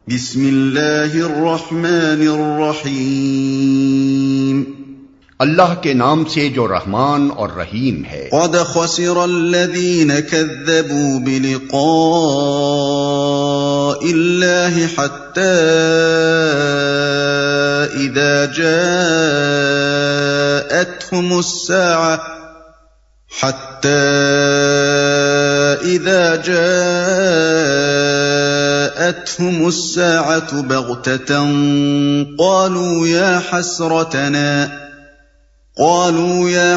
بسم اللہ الرحمن الرحیم، اللہ کے نام سے جو رحمان اور رحیم ہے۔ قد خسر الذین کذبوا بلقاء اللہ حتی اذا جاءتهم الساعة بغتة قالوا يا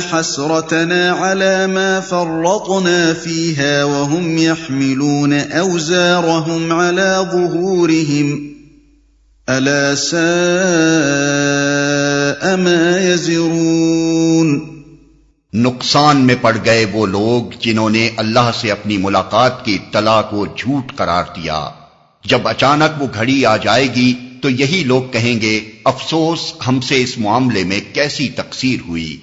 حسرتنا على ما فرطنا فيها وهم يحملون أوزارهم على ظهورهم ألا ساء ما يزرون۔ نقصان میں پڑ گئے وہ لوگ جنہوں نے اللہ سے اپنی ملاقات کی اطلاع کو جھوٹ قرار دیا۔ جب اچانک وہ گھڑی آ جائے گی تو یہی لوگ کہیں گے افسوس ہم سے اس معاملے میں کیسی تقصیر ہوئی،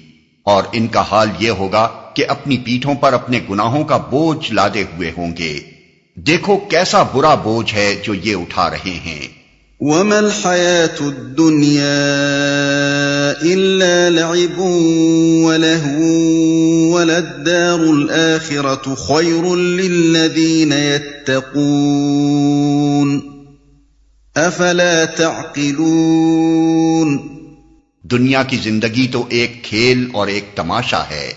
اور ان کا حال یہ ہوگا کہ اپنی پیٹھوں پر اپنے گناہوں کا بوجھ لادے ہوئے ہوں گے۔ دیکھو کیسا برا بوجھ ہے جو یہ اٹھا رہے ہیں۔ وَمَا الْحَيَاةُ الدُّنْيَا إِلَّا لَعِبٌ وَلَهْوٌ وَلَلدَّارُ الْآخِرَةُ خَيْرٌ لِّلَّذِينَ يَتَّقُونَ أَفَلَا تَعْقِلُونَ۔ دنیا کی زندگی تو ایک کھیل اور ایک تماشا ہے،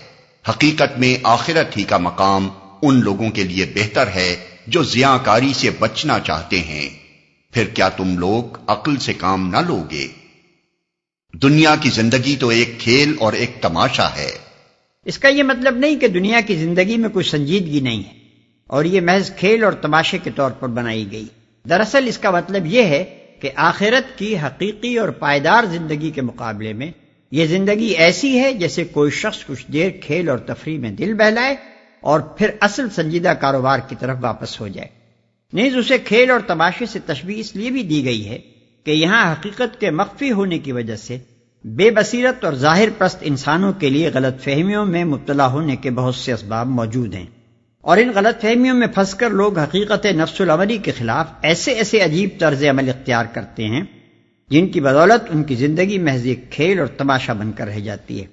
حقیقت میں آخرت ہی کا مقام ان لوگوں کے لیے بہتر ہے جو ضیاءکاری سے بچنا چاہتے ہیں۔ پھر کیا تم لوگ عقل سے کام نہ لوگے؟ دنیا کی زندگی تو ایک کھیل اور ایک تماشا ہے۔ اس کا یہ مطلب نہیں کہ دنیا کی زندگی میں کوئی سنجیدگی نہیں ہے اور یہ محض کھیل اور تماشے کے طور پر بنائی گئی۔ دراصل اس کا مطلب یہ ہے کہ آخرت کی حقیقی اور پائیدار زندگی کے مقابلے میں یہ زندگی ایسی ہے جیسے کوئی شخص کچھ دیر کھیل اور تفریح میں دل بہلائے اور پھر اصل سنجیدہ کاروبار کی طرف واپس ہو جائے۔ نیز اسے کھیل اور تماشے سے تشبیہ اس لیے بھی دی گئی ہے کہ یہاں حقیقت کے مخفی ہونے کی وجہ سے بے بصیرت اور ظاہر پرست انسانوں کے لیے غلط فہمیوں میں مبتلا ہونے کے بہت سے اسباب موجود ہیں، اور ان غلط فہمیوں میں پھنس کر لوگ حقیقت نفس الامری کے خلاف ایسے عجیب طرز عمل اختیار کرتے ہیں جن کی بدولت ان کی زندگی محض ایک کھیل اور تماشا بن کر رہ جاتی ہے۔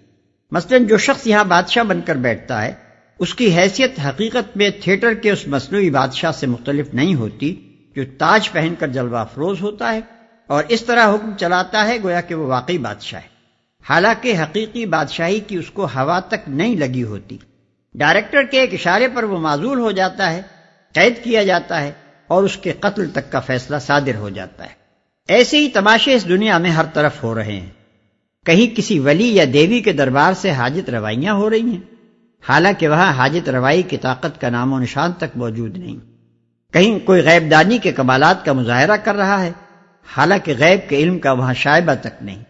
مثلا جو شخص یہاں بادشاہ بن کر بیٹھتا ہے اس کی حیثیت حقیقت میں تھیٹر کے اس مصنوعی بادشاہ سے مختلف نہیں ہوتی جو تاج پہن کر جلوہ افروز ہوتا ہے اور اس طرح حکم چلاتا ہے گویا کہ وہ واقعی بادشاہ ہے، حالانکہ حقیقی بادشاہی کی اس کو ہوا تک نہیں لگی ہوتی۔ ڈائریکٹر کے ایک اشارے پر وہ معزول ہو جاتا ہے، قید کیا جاتا ہے اور اس کے قتل تک کا فیصلہ صادر ہو جاتا ہے۔ ایسے ہی تماشے اس دنیا میں ہر طرف ہو رہے ہیں۔ کہیں کسی ولی یا دیوی کے دربار سے حاجت روائیاں ہو رہی ہیں، حالانکہ وہاں حاجت روائی کی طاقت کا نام و نشان تک موجود نہیں۔ کہیں کوئی غیب دانی کے کمالات کا مظاہرہ کر رہا ہے، حالانکہ غیب کے علم کا وہاں شائبہ تک نہیں۔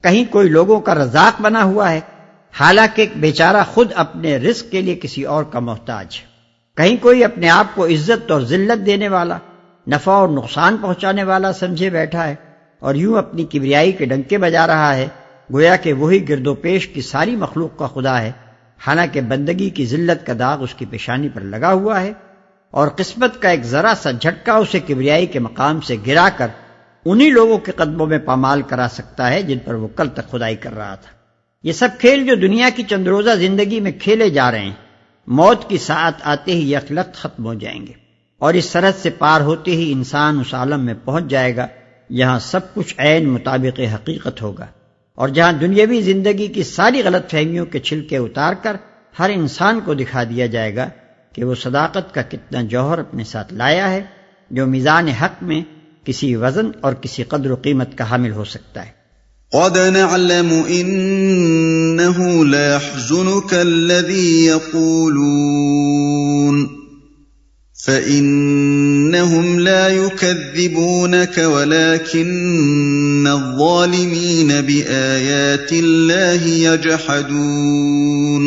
کہیں کوئی لوگوں کا رزاق بنا ہوا ہے، حالانکہ بیچارہ خود اپنے رزق کے لیے کسی اور کا محتاج۔ کہیں کوئی اپنے آپ کو عزت اور ذلت دینے والا، نفع اور نقصان پہنچانے والا سمجھے بیٹھا ہے اور یوں اپنی کبریائی کے ڈنکے بجا رہا ہے گویا کہ وہی گرد و پیش کی ساری مخلوق کا خدا ہے، حالانکہ بندگی کی ذلت کا داغ اس کی پیشانی پر لگا ہوا ہے اور قسمت کا ایک ذرا سا جھٹکا اسے کبریائی کے مقام سے گرا کر انہی لوگوں کے قدموں میں پامال کرا سکتا ہے جن پر وہ کل تک خدائی کر رہا تھا۔ یہ سب کھیل جو دنیا کی چند روزہ زندگی میں کھیلے جا رہے ہیں، موت کی ساعت آتے ہی یکلخت ختم ہو جائیں گے، اور اس سرحد سے پار ہوتے ہی انسان اس عالم میں پہنچ جائے گا جہاں سب کچھ عین مطابق حقیقت ہوگا، اور جہاں دنیاوی زندگی کی ساری غلط فہمیوں کے چھلکے اتار کر ہر انسان کو دکھا دیا جائے گا کہ وہ صداقت کا کتنا جوہر اپنے ساتھ لایا ہے جو میزان حق میں کسی وزن اور کسی قدر و قیمت کا حامل ہو سکتا ہے۔ قد نعلم انه لا يحزنك الذي يقولون فإنهم لا يكذبونك ولكن الظالمين بآيات الله يجحدون۔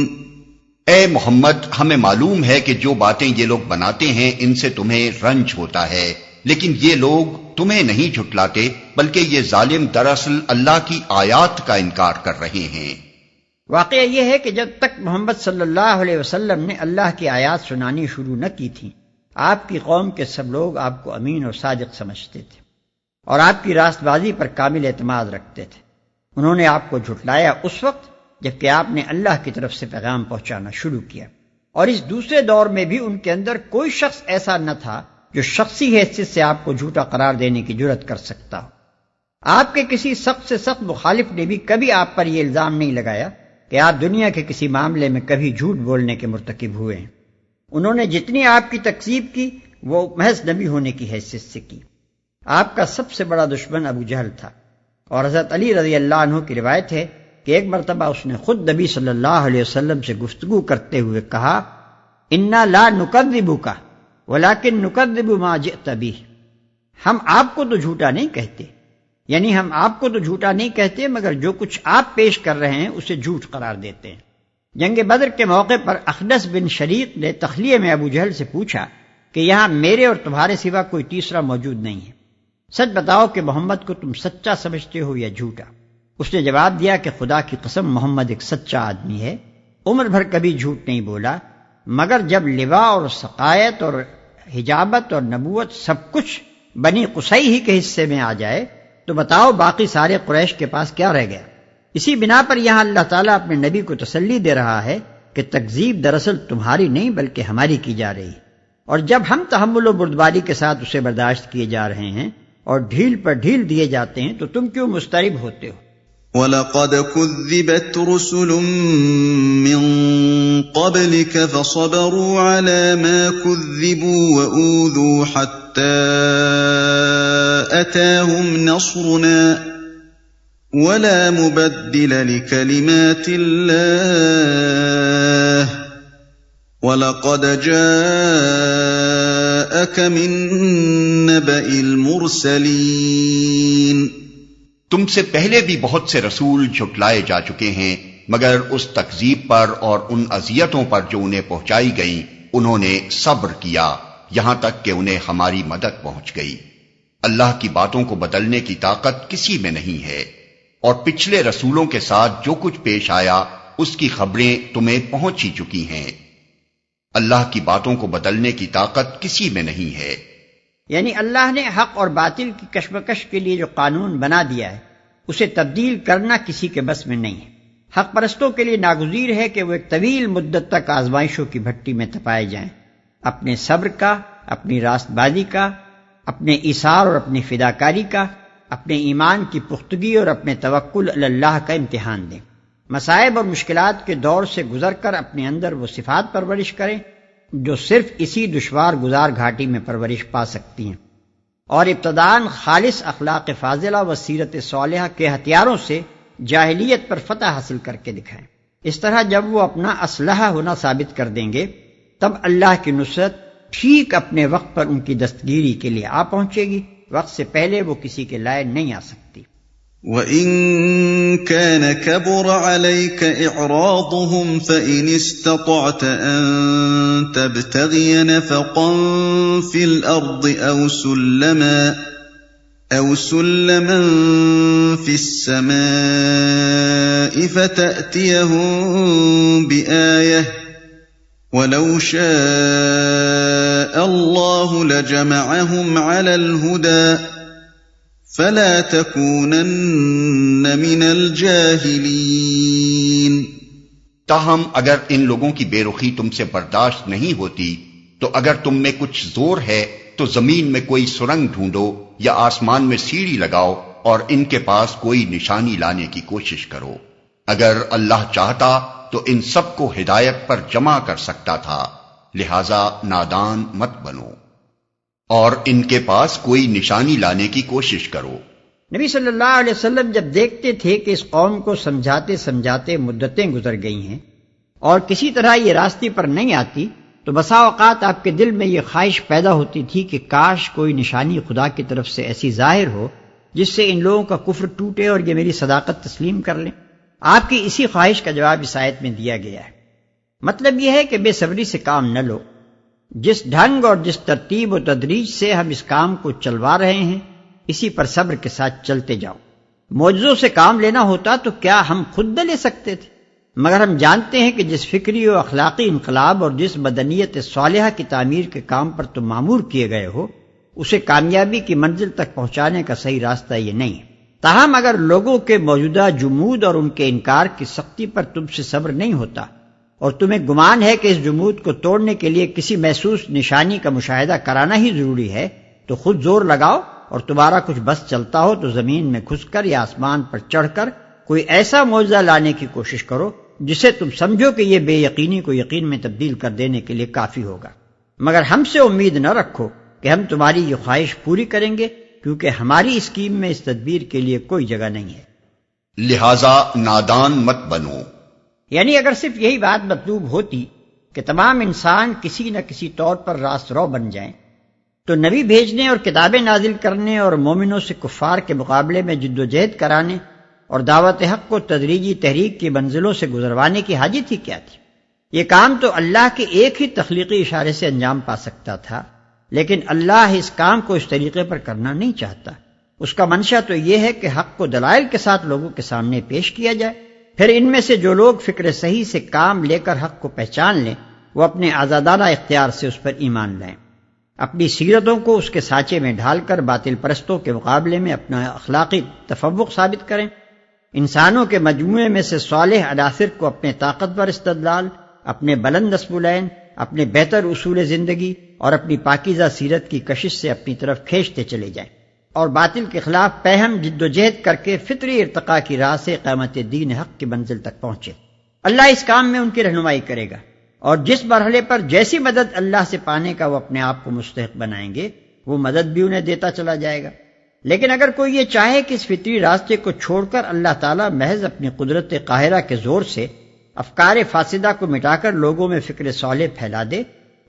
اے محمد، ہمیں معلوم ہے کہ جو باتیں یہ لوگ بناتے ہیں ان سے تمہیں رنج ہوتا ہے، لیکن یہ لوگ تمہیں نہیں جھٹلاتے بلکہ یہ ظالم دراصل اللہ کی آیات کا انکار کر رہے ہیں۔ واقعہ یہ ہے کہ جب تک محمد صلی اللہ علیہ وسلم نے اللہ کی آیات سنانی شروع نہ کی تھی، آپ کی قوم کے سب لوگ آپ کو امین اور صادق سمجھتے تھے۔ اور آپ کی راست بازی پر کامل اعتماد رکھتے تھے۔ انہوں نے آپ کو جھٹلایا اس وقت جبکہ آپ نے اللہ کی طرف سے پیغام پہنچانا شروع کیا، اور اس دوسرے دور میں بھی ان کے اندر کوئی شخص ایسا نہ تھا جو شخصی حیثیت سے آپ کو جھوٹا قرار دینے کی جرات کر سکتا ہو۔ آپ کے کسی سخت سے سخت مخالف نے بھی کبھی آپ پر یہ الزام نہیں لگایا کہ آپ دنیا کے کسی معاملے میں کبھی جھوٹ بولنے کے مرتکب ہوئے ہیں۔ انہوں نے جتنی آپ کی تکذیب کی وہ محض نبی ہونے کی حیثیت سے کی۔ آپ کا سب سے بڑا دشمن ابو جہل تھا، اور حضرت علی رضی اللہ عنہ کی روایت ہے کہ ایک مرتبہ اس نے خود نبی صلی اللہ علیہ وسلم سے گفتگو کرتے ہوئے کہا، انا لا نکذبک ولکن نکذب ما جئت بہ، ہم آپ کو تو جھوٹا نہیں کہتے، یعنی ہم آپ کو تو جھوٹا نہیں کہتے مگر جو کچھ آپ پیش کر رہے ہیں اسے جھوٹ قرار دیتے ہیں۔ جنگ بدر کے موقع پر اخنس بن شریق نے تخلیہ میں ابو جہل سے پوچھا کہ یہاں میرے اور تمہارے سوا کوئی تیسرا موجود نہیں ہے، سچ بتاؤ کہ محمد کو تم سچا سمجھتے ہو یا جھوٹا؟ اس نے جواب دیا کہ خدا کی قسم محمد ایک سچا آدمی ہے، عمر بھر کبھی جھوٹ نہیں بولا، مگر جب لوا اور سقائیت اور حجابت اور نبوت سب کچھ بنی قصی ہی کے حصے میں آ جائے تو بتاؤ باقی سارے قریش کے پاس کیا رہ گیا؟ اسی بنا پر یہاں اللہ تعالیٰ اپنے نبی کو تسلی دے رہا ہے کہ تکذیب دراصل تمہاری نہیں بلکہ ہماری کی جا رہی ہے، اور جب ہم تحمل و بردباری کے ساتھ اسے برداشت کیے جا رہے ہیں اور ڈھیل پر ڈھیل دیے جاتے ہیں تو تم کیوں مضطرب ہوتے ہو؟ وَلَقَدْ كُذِّبَتْ رُسُلٌ مِّن قَبْلِكَ فَصَبَرُوا عَلَى مَا كُذِّبُوا وَأُوذُوا حَتَّى أَتَاهُمْ نَصْرُنَا وَلَا مُبَدِّلَ لِكَلِمَاتِ اللَّهِ وَلَقَدْ جَاءَكَ مِن نَّبَإِ الْمُرْسَلِينَ۔ تم سے پہلے بھی بہت سے رسول جھٹلائے جا چکے ہیں، مگر اس تکذیب پر اور ان اذیتوں پر جو انہیں پہنچائی گئیں انہوں نے صبر کیا یہاں تک کہ انہیں ہماری مدد پہنچ گئی۔ اللہ کی باتوں کو بدلنے کی طاقت کسی میں نہیں ہے، اور پچھلے رسولوں کے ساتھ جو کچھ پیش آیا اس کی خبریں تمہیں پہنچ ہی چکی ہیں۔ اللہ کی باتوں کو بدلنے کی طاقت کسی میں نہیں ہے۔ یعنی اللہ نے حق اور باطل کی کشمکش کے لیے جو قانون بنا دیا ہے اسے تبدیل کرنا کسی کے بس میں نہیں ہے۔ حق پرستوں کے لیے ناگزیر ہے کہ وہ ایک طویل مدت تک آزمائشوں کی بھٹی میں تپائے جائیں، اپنے صبر کا، اپنی راست بازی کا، اپنے ایثار اور اپنی فداکاری کا، اپنے ایمان کی پختگی اور اپنے توکل علی اللہ کا امتحان دیں، مصائب اور مشکلات کے دور سے گزر کر اپنے اندر وہ صفات پرورش کریں جو صرف اسی دشوار گزار گھاٹی میں پرورش پا سکتی ہیں، اور ابتداً خالص اخلاق فاضلہ و سیرت صالحہ کے ہتھیاروں سے جاہلیت پر فتح حاصل کر کے دکھائیں۔ اس طرح جب وہ اپنا اسلحہ ہونا ثابت کر دیں گے تب اللہ کی نصرت ٹھیک اپنے وقت پر ان کی دستگیری کے لیے آ پہنچے گی، وقت سے پہلے وہ کسی کے لائے نہیں آ سکتی۔ وَإِن كَانَ كَبُرَ عَلَيْكَ إِعْرَاضُهُمْ فَإِنِ اسْتَطَعْتَ أَن تَبْتَغِيَ نَفَقًا فِي الْأَرْضِ أَوْ سُلَّمًا فِي السَّمَاءِ فَتَأْتِيَهُم بِآيَةٍ وَلَوْ شَاءَ اللَّهُ لَجَمَعَهُمْ عَلَى الْهُدَى فَلَا تَكُونَنَّ مِنَ الْجَاهِلِينَ۔ تاہم اگر ان لوگوں کی بے رخی تم سے برداشت نہیں ہوتی تو اگر تم میں کچھ زور ہے تو زمین میں کوئی سرنگ ڈھونڈو یا آسمان میں سیڑھی لگاؤ اور ان کے پاس کوئی نشانی لانے کی کوشش کرو۔ اگر اللہ چاہتا تو ان سب کو ہدایت پر جمع کر سکتا تھا، لہذا نادان مت بنو اور ان کے پاس کوئی نشانی لانے کی کوشش کرو۔ نبی صلی اللہ علیہ وسلم جب دیکھتے تھے کہ اس قوم کو سمجھاتے سمجھاتے مدتیں گزر گئی ہیں اور کسی طرح یہ راستے پر نہیں آتی تو بسا اوقات آپ کے دل میں یہ خواہش پیدا ہوتی تھی کہ کاش کوئی نشانی خدا کی طرف سے ایسی ظاہر ہو جس سے ان لوگوں کا کفر ٹوٹے اور یہ میری صداقت تسلیم کر لیں۔ آپ کی اسی خواہش کا جواب اس آیت میں دیا گیا ہے۔ مطلب یہ ہے کہ بے صبری سے کام نہ لو، جس ڈھنگ اور جس ترتیب و تدریج سے ہم اس کام کو چلوا رہے ہیں اسی پر صبر کے ساتھ چلتے جاؤ۔ معجزوں سے کام لینا ہوتا تو کیا ہم خود نہ لے سکتے تھے؟ مگر ہم جانتے ہیں کہ جس فکری و اخلاقی انقلاب اور جس بدنیت صالحہ کی تعمیر کے کام پر تم معمور کیے گئے ہو اسے کامیابی کی منزل تک پہنچانے کا صحیح راستہ یہ نہیں ہے۔ تاہم اگر لوگوں کے موجودہ جمود اور ان کے انکار کی سختی پر تم سے صبر نہیں ہوتا اور تمہیں گمان ہے کہ اس جمود کو توڑنے کے لیے کسی محسوس نشانی کا مشاہدہ کرانا ہی ضروری ہے، تو خود زور لگاؤ اور تمہارا کچھ بس چلتا ہو تو زمین میں گھس کر یا آسمان پر چڑھ کر کوئی ایسا معجزہ لانے کی کوشش کرو جسے تم سمجھو کہ یہ بے یقینی کو یقین میں تبدیل کر دینے کے لیے کافی ہوگا، مگر ہم سے امید نہ رکھو کہ ہم تمہاری یہ خواہش پوری کریں گے، کیونکہ ہماری اسکیم میں اس تدبیر کے لیے کوئی جگہ نہیں ہے۔ لہذا نادان مت بنو۔ یعنی اگر صرف یہی بات مطلوب ہوتی کہ تمام انسان کسی نہ کسی طور پر راست رو بن جائیں تو نبی بھیجنے اور کتابیں نازل کرنے اور مومنوں سے کفار کے مقابلے میں جد و جہد کرانے اور دعوت حق کو تدریجی تحریک کی منزلوں سے گزروانے کی حاجت ہی کیا تھی؟ یہ کام تو اللہ کے ایک ہی تخلیقی اشارے سے انجام پا سکتا تھا، لیکن اللہ اس کام کو اس طریقے پر کرنا نہیں چاہتا۔ اس کا منشا تو یہ ہے کہ حق کو دلائل کے ساتھ لوگوں کے سامنے پیش کیا جائے، پھر ان میں سے جو لوگ فکر صحیح سے کام لے کر حق کو پہچان لیں وہ اپنے آزادانہ اختیار سے اس پر ایمان لائیں، اپنی سیرتوں کو اس کے سانچے میں ڈھال کر باطل پرستوں کے مقابلے میں اپنا اخلاقی تفوق ثابت کریں، انسانوں کے مجموعے میں سے صالح عناصر کو اپنے طاقتور استدلال، اپنے بلند نصب العین، اپنے بہتر اصول زندگی اور اپنی پاکیزہ سیرت کی کشش سے اپنی طرف کھینچتے چلے جائیں، اور باطل کے خلاف پہم جد و جہد کر کے فطری ارتقاء کی راہ سے قیامت دین حق کی منزل تک پہنچے۔ اللہ اس کام میں ان کی رہنمائی کرے گا، اور جس مرحلے پر جیسی مدد اللہ سے پانے کا وہ اپنے آپ کو مستحق بنائیں گے وہ مدد بھی انہیں دیتا چلا جائے گا۔ لیکن اگر کوئی یہ چاہے کہ اس فطری راستے کو چھوڑ کر اللہ تعالیٰ محض اپنی قدرت قاہرہ کے زور سے افکار فاسدہ کو مٹا کر لوگوں میں فکر صالح پھیلا دے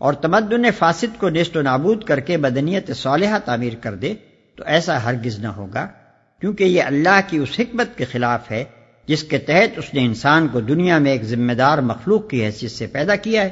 اور تمدن فاسد کو نیست و نابود کر کے مدنیت صالحہ تعمیر کر دے تو ایسا ہرگز نہ ہوگا، کیونکہ یہ اللہ کی اس حکمت کے خلاف ہے جس کے تحت اس نے انسان کو دنیا میں ایک ذمہ دار مخلوق کی حیثیت سے پیدا کیا ہے،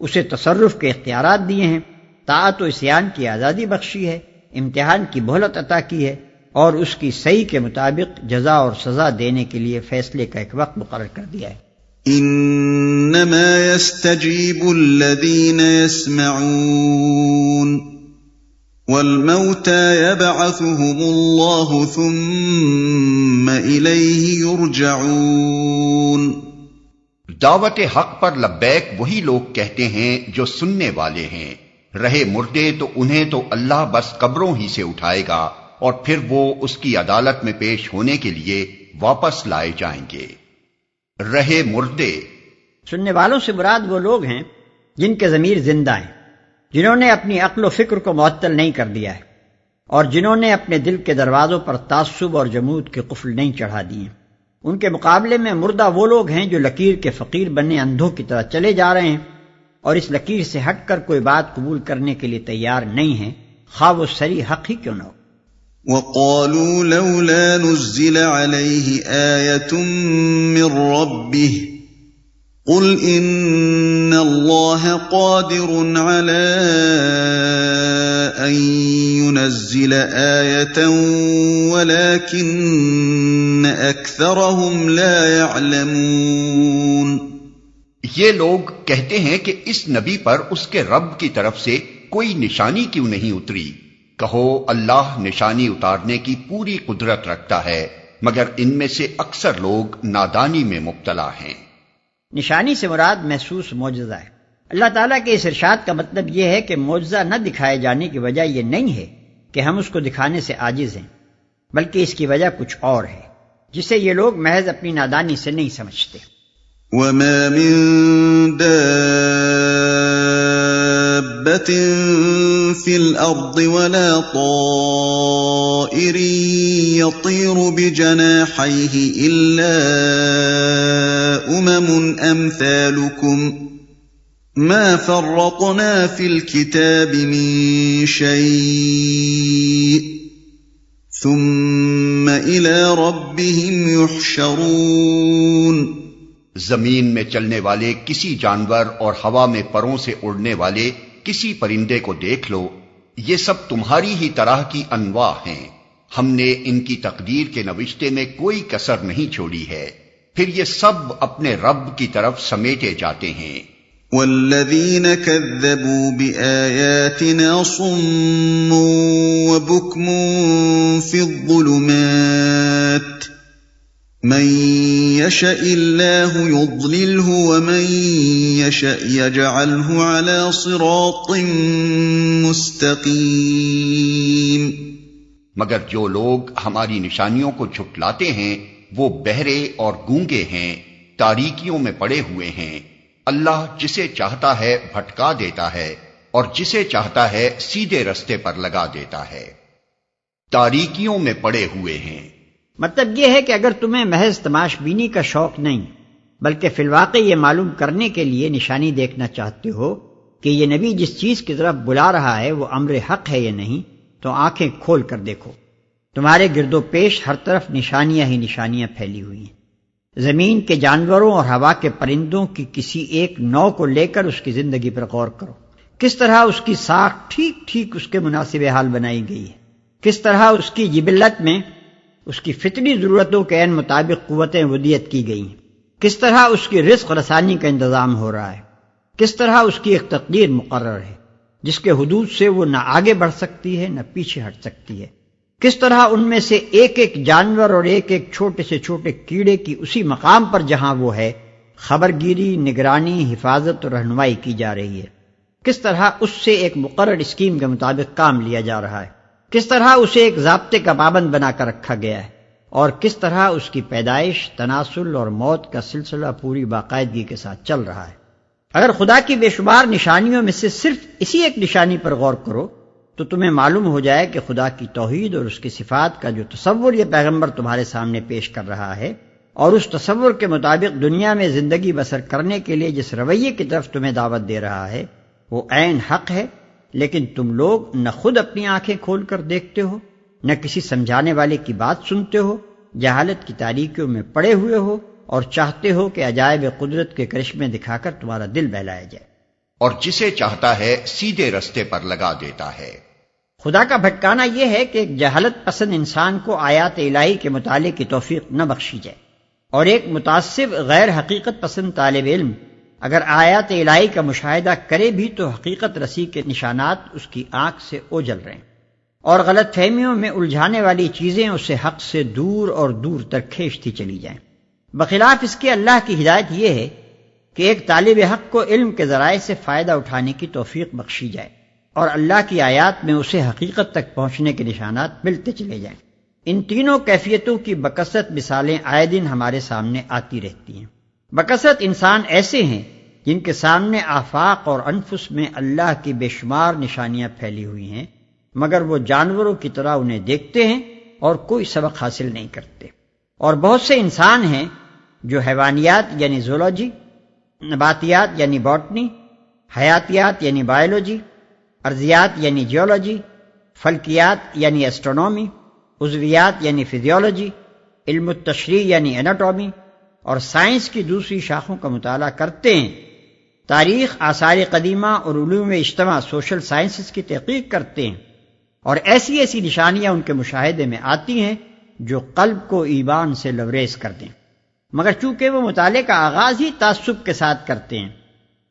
اسے تصرف کے اختیارات دیے ہیں، طاعت و عصیان کی آزادی بخشی ہے، امتحان کی مہلت عطا کی ہے، اور اس کی صحیح کے مطابق جزا اور سزا دینے کے لیے فیصلے کا ایک وقت مقرر کر دیا ہے۔ انما يستجيب الذين يسمعون والموتى يبعثهم الله ثم إليه يرجعون۔ دعوت حق پر لبیک وہی لوگ کہتے ہیں جو سننے والے ہیں، رہے مردے تو انہیں تو اللہ بس قبروں ہی سے اٹھائے گا اور پھر وہ اس کی عدالت میں پیش ہونے کے لیے واپس لائے جائیں گے۔ رہے مردے، سننے والوں سے مراد وہ لوگ ہیں جن کے ضمیر زندہ ہیں، جنہوں نے اپنی عقل و فکر کو معطل نہیں کر دیا ہے، اور جنہوں نے اپنے دل کے دروازوں پر تعصب اور جمود کے قفل نہیں چڑھا دیے۔ ان کے مقابلے میں مردہ وہ لوگ ہیں جو لکیر کے فقیر بنے اندھوں کی طرح چلے جا رہے ہیں اور اس لکیر سے ہٹ کر کوئی بات قبول کرنے کے لیے تیار نہیں ہیں، خواہ وہ صریح حق ہی کیوں نہ ہو۔ وَقَالُوا لَوْلَا نُزِّلَ عَلَيْهِ آيَةٌ مِّن رَّبِّهِ قُلْ إِنَّ اللَّهَ قَادِرٌ عَلَىٰ أَن يُنَزِّلَ آيَةً وَلَٰكِنَّ أَكْثَرَهُمْ لَا يَعْلَمُونَ۔ یہ لوگ کہتے ہیں کہ اس نبی پر اس کے رب کی طرف سے کوئی نشانی کیوں نہیں اتری؟ کہو اللہ نشانی اتارنے کی پوری قدرت رکھتا ہے، مگر ان میں سے اکثر لوگ نادانی میں مبتلا ہیں۔ نشانی سے مراد محسوس معجزہ ہے۔ اللہ تعالیٰ کے اس ارشاد کا مطلب یہ ہے کہ معجزہ نہ دکھائے جانے کی وجہ یہ نہیں ہے کہ ہم اس کو دکھانے سے عاجز ہیں، بلکہ اس کی وجہ کچھ اور ہے جسے یہ لوگ محض اپنی نادانی سے نہیں سمجھتے۔ وَمَا مِن دَابَّةٍ فِي الْأَرْضِ وَلَا طَائِرٍ يَطِيرُ بِجَنَاحَيْهِ إِلَّا أَمْثَالُكُمْ مَا فَرَّطْنَا فِي الْكِتَابِ مِن شَيْءٍ ثُمَّ إِلَى رَبِّهِمْ يُحْشَرُونَ۔ زمین میں چلنے والے کسی جانور اور ہوا میں پروں سے اڑنے والے کسی پرندے کو دیکھ لو، یہ سب تمہاری ہی طرح کی انواع ہیں، ہم نے ان کی تقدیر کے نوشتے میں کوئی کسر نہیں چھوڑی ہے، پھر یہ سب اپنے رب کی طرف سمیٹے جاتے ہیں۔ والذين كذبوا بآياتنا صم وبكم في الظلمات من يشاء الله يضلله ومن يشاء يجعله على صراط مستقيم۔ مگر جو لوگ ہماری نشانیوں کو جھٹلاتے ہیں وہ بہرے اور گونگے ہیں، تاریکیوں میں پڑے ہوئے ہیں۔ اللہ جسے چاہتا ہے بھٹکا دیتا ہے اور جسے چاہتا ہے سیدھے رستے پر لگا دیتا ہے۔ تاریکیوں میں پڑے ہوئے ہیں، مطلب یہ ہے کہ اگر تمہیں محض تماش بینی کا شوق نہیں بلکہ فی الواقع یہ معلوم کرنے کے لیے نشانی دیکھنا چاہتے ہو کہ یہ نبی جس چیز کی طرف بلا رہا ہے وہ امر حق ہے یا نہیں، تو آنکھیں کھول کر دیکھو۔ تمہارے گرد و پیش ہر طرف نشانیاں ہی نشانیاں پھیلی ہوئی ہیں۔ زمین کے جانوروں اور ہوا کے پرندوں کی کسی ایک نوع کو لے کر اس کی زندگی پر غور کرو، کس طرح اس کی ساکھ ٹھیک ٹھیک اس کے مناسب حال بنائی گئی ہے، کس طرح اس کی جبلت میں اس کی فطری ضرورتوں کے عین مطابق قوتیں ودیت کی گئی ہیں، کس طرح اس کی رزق رسانی کا انتظام ہو رہا ہے، کس طرح اس کی ایک تقدیر مقرر ہے جس کے حدود سے وہ نہ آگے بڑھ سکتی ہے نہ پیچھے ہٹ سکتی ہے، کس طرح ان میں سے ایک ایک جانور اور ایک ایک چھوٹے سے چھوٹے کیڑے کی اسی مقام پر جہاں وہ ہے خبرگیری، نگرانی، حفاظت اور رہنمائی کی جا رہی ہے، کس طرح اس سے ایک مقرر اسکیم کے مطابق کام لیا جا رہا ہے، کس طرح اسے ایک ضابطے کا پابند بنا کر رکھا گیا ہے، اور کس طرح اس کی پیدائش، تناسل اور موت کا سلسلہ پوری باقاعدگی کے ساتھ چل رہا ہے۔ اگر خدا کی بے شمار نشانیوں میں سے صرف اسی ایک نشانی پر غور کرو تو تمہیں معلوم ہو جائے کہ خدا کی توحید اور اس کی صفات کا جو تصور یہ پیغمبر تمہارے سامنے پیش کر رہا ہے اور اس تصور کے مطابق دنیا میں زندگی بسر کرنے کے لیے جس رویے کی طرف تمہیں دعوت دے رہا ہے وہ عین حق ہے، لیکن تم لوگ نہ خود اپنی آنکھیں کھول کر دیکھتے ہو، نہ کسی سمجھانے والے کی بات سنتے ہو، جہالت کی تاریکیوں میں پڑے ہوئے ہو اور چاہتے ہو کہ عجائب قدرت کے کرشمے دکھا کر تمہارا دل بہلایا جائے۔ اور جسے چاہتا ہے سیدھے رستے پر لگا دیتا ہے۔ خدا کا بھٹکانا یہ ہے کہ ایک جہالت پسند انسان کو آیات الہی کے مطالعے کی توفیق نہ بخشی جائے، اور ایک متعصب غیر حقیقت پسند طالب علم اگر آیات الہی کا مشاہدہ کرے بھی تو حقیقت رسی کے نشانات اس کی آنکھ سے اوجھل رہے ہیں، اور غلط فہمیوں میں الجھانے والی چیزیں اسے حق سے دور اور دور تک کھینچتی چلی جائیں۔ بخلاف اس کے اللہ کی ہدایت یہ ہے کہ ایک طالب حق کو علم کے ذرائع سے فائدہ اٹھانے کی توفیق بخشی جائے اور اللہ کی آیات میں اسے حقیقت تک پہنچنے کے نشانات ملتے چلے جائیں۔ ان تینوں کیفیتوں کی بکثرت مثالیں آئے دن ہمارے سامنے آتی رہتی ہیں۔ بکثرت انسان ایسے ہیں جن کے سامنے آفاق اور انفس میں اللہ کی بے شمار نشانیاں پھیلی ہوئی ہیں، مگر وہ جانوروں کی طرح انہیں دیکھتے ہیں اور کوئی سبق حاصل نہیں کرتے۔ اور بہت سے انسان ہیں جو حیوانیات یعنی زولوجی، نباتیات یعنی باٹنی، حیاتیات یعنی بائیولوجی، ارضیات یعنی جیولوجی، فلکیات یعنی ایسٹرونومی، عضویات یعنی فزیولوجی، علم التشریح یعنی اناٹومی اور سائنس کی دوسری شاخوں کا مطالعہ کرتے ہیں، تاریخ، آثار قدیمہ اور علوم اجتماع سوشل سائنسز کی تحقیق کرتے ہیں، اور ایسی ایسی نشانیاں ان کے مشاہدے میں آتی ہیں جو قلب کو ایمان سے لبریز کر دیں، مگر چونکہ وہ مطالعے کا آغاز ہی تعصب کے ساتھ کرتے ہیں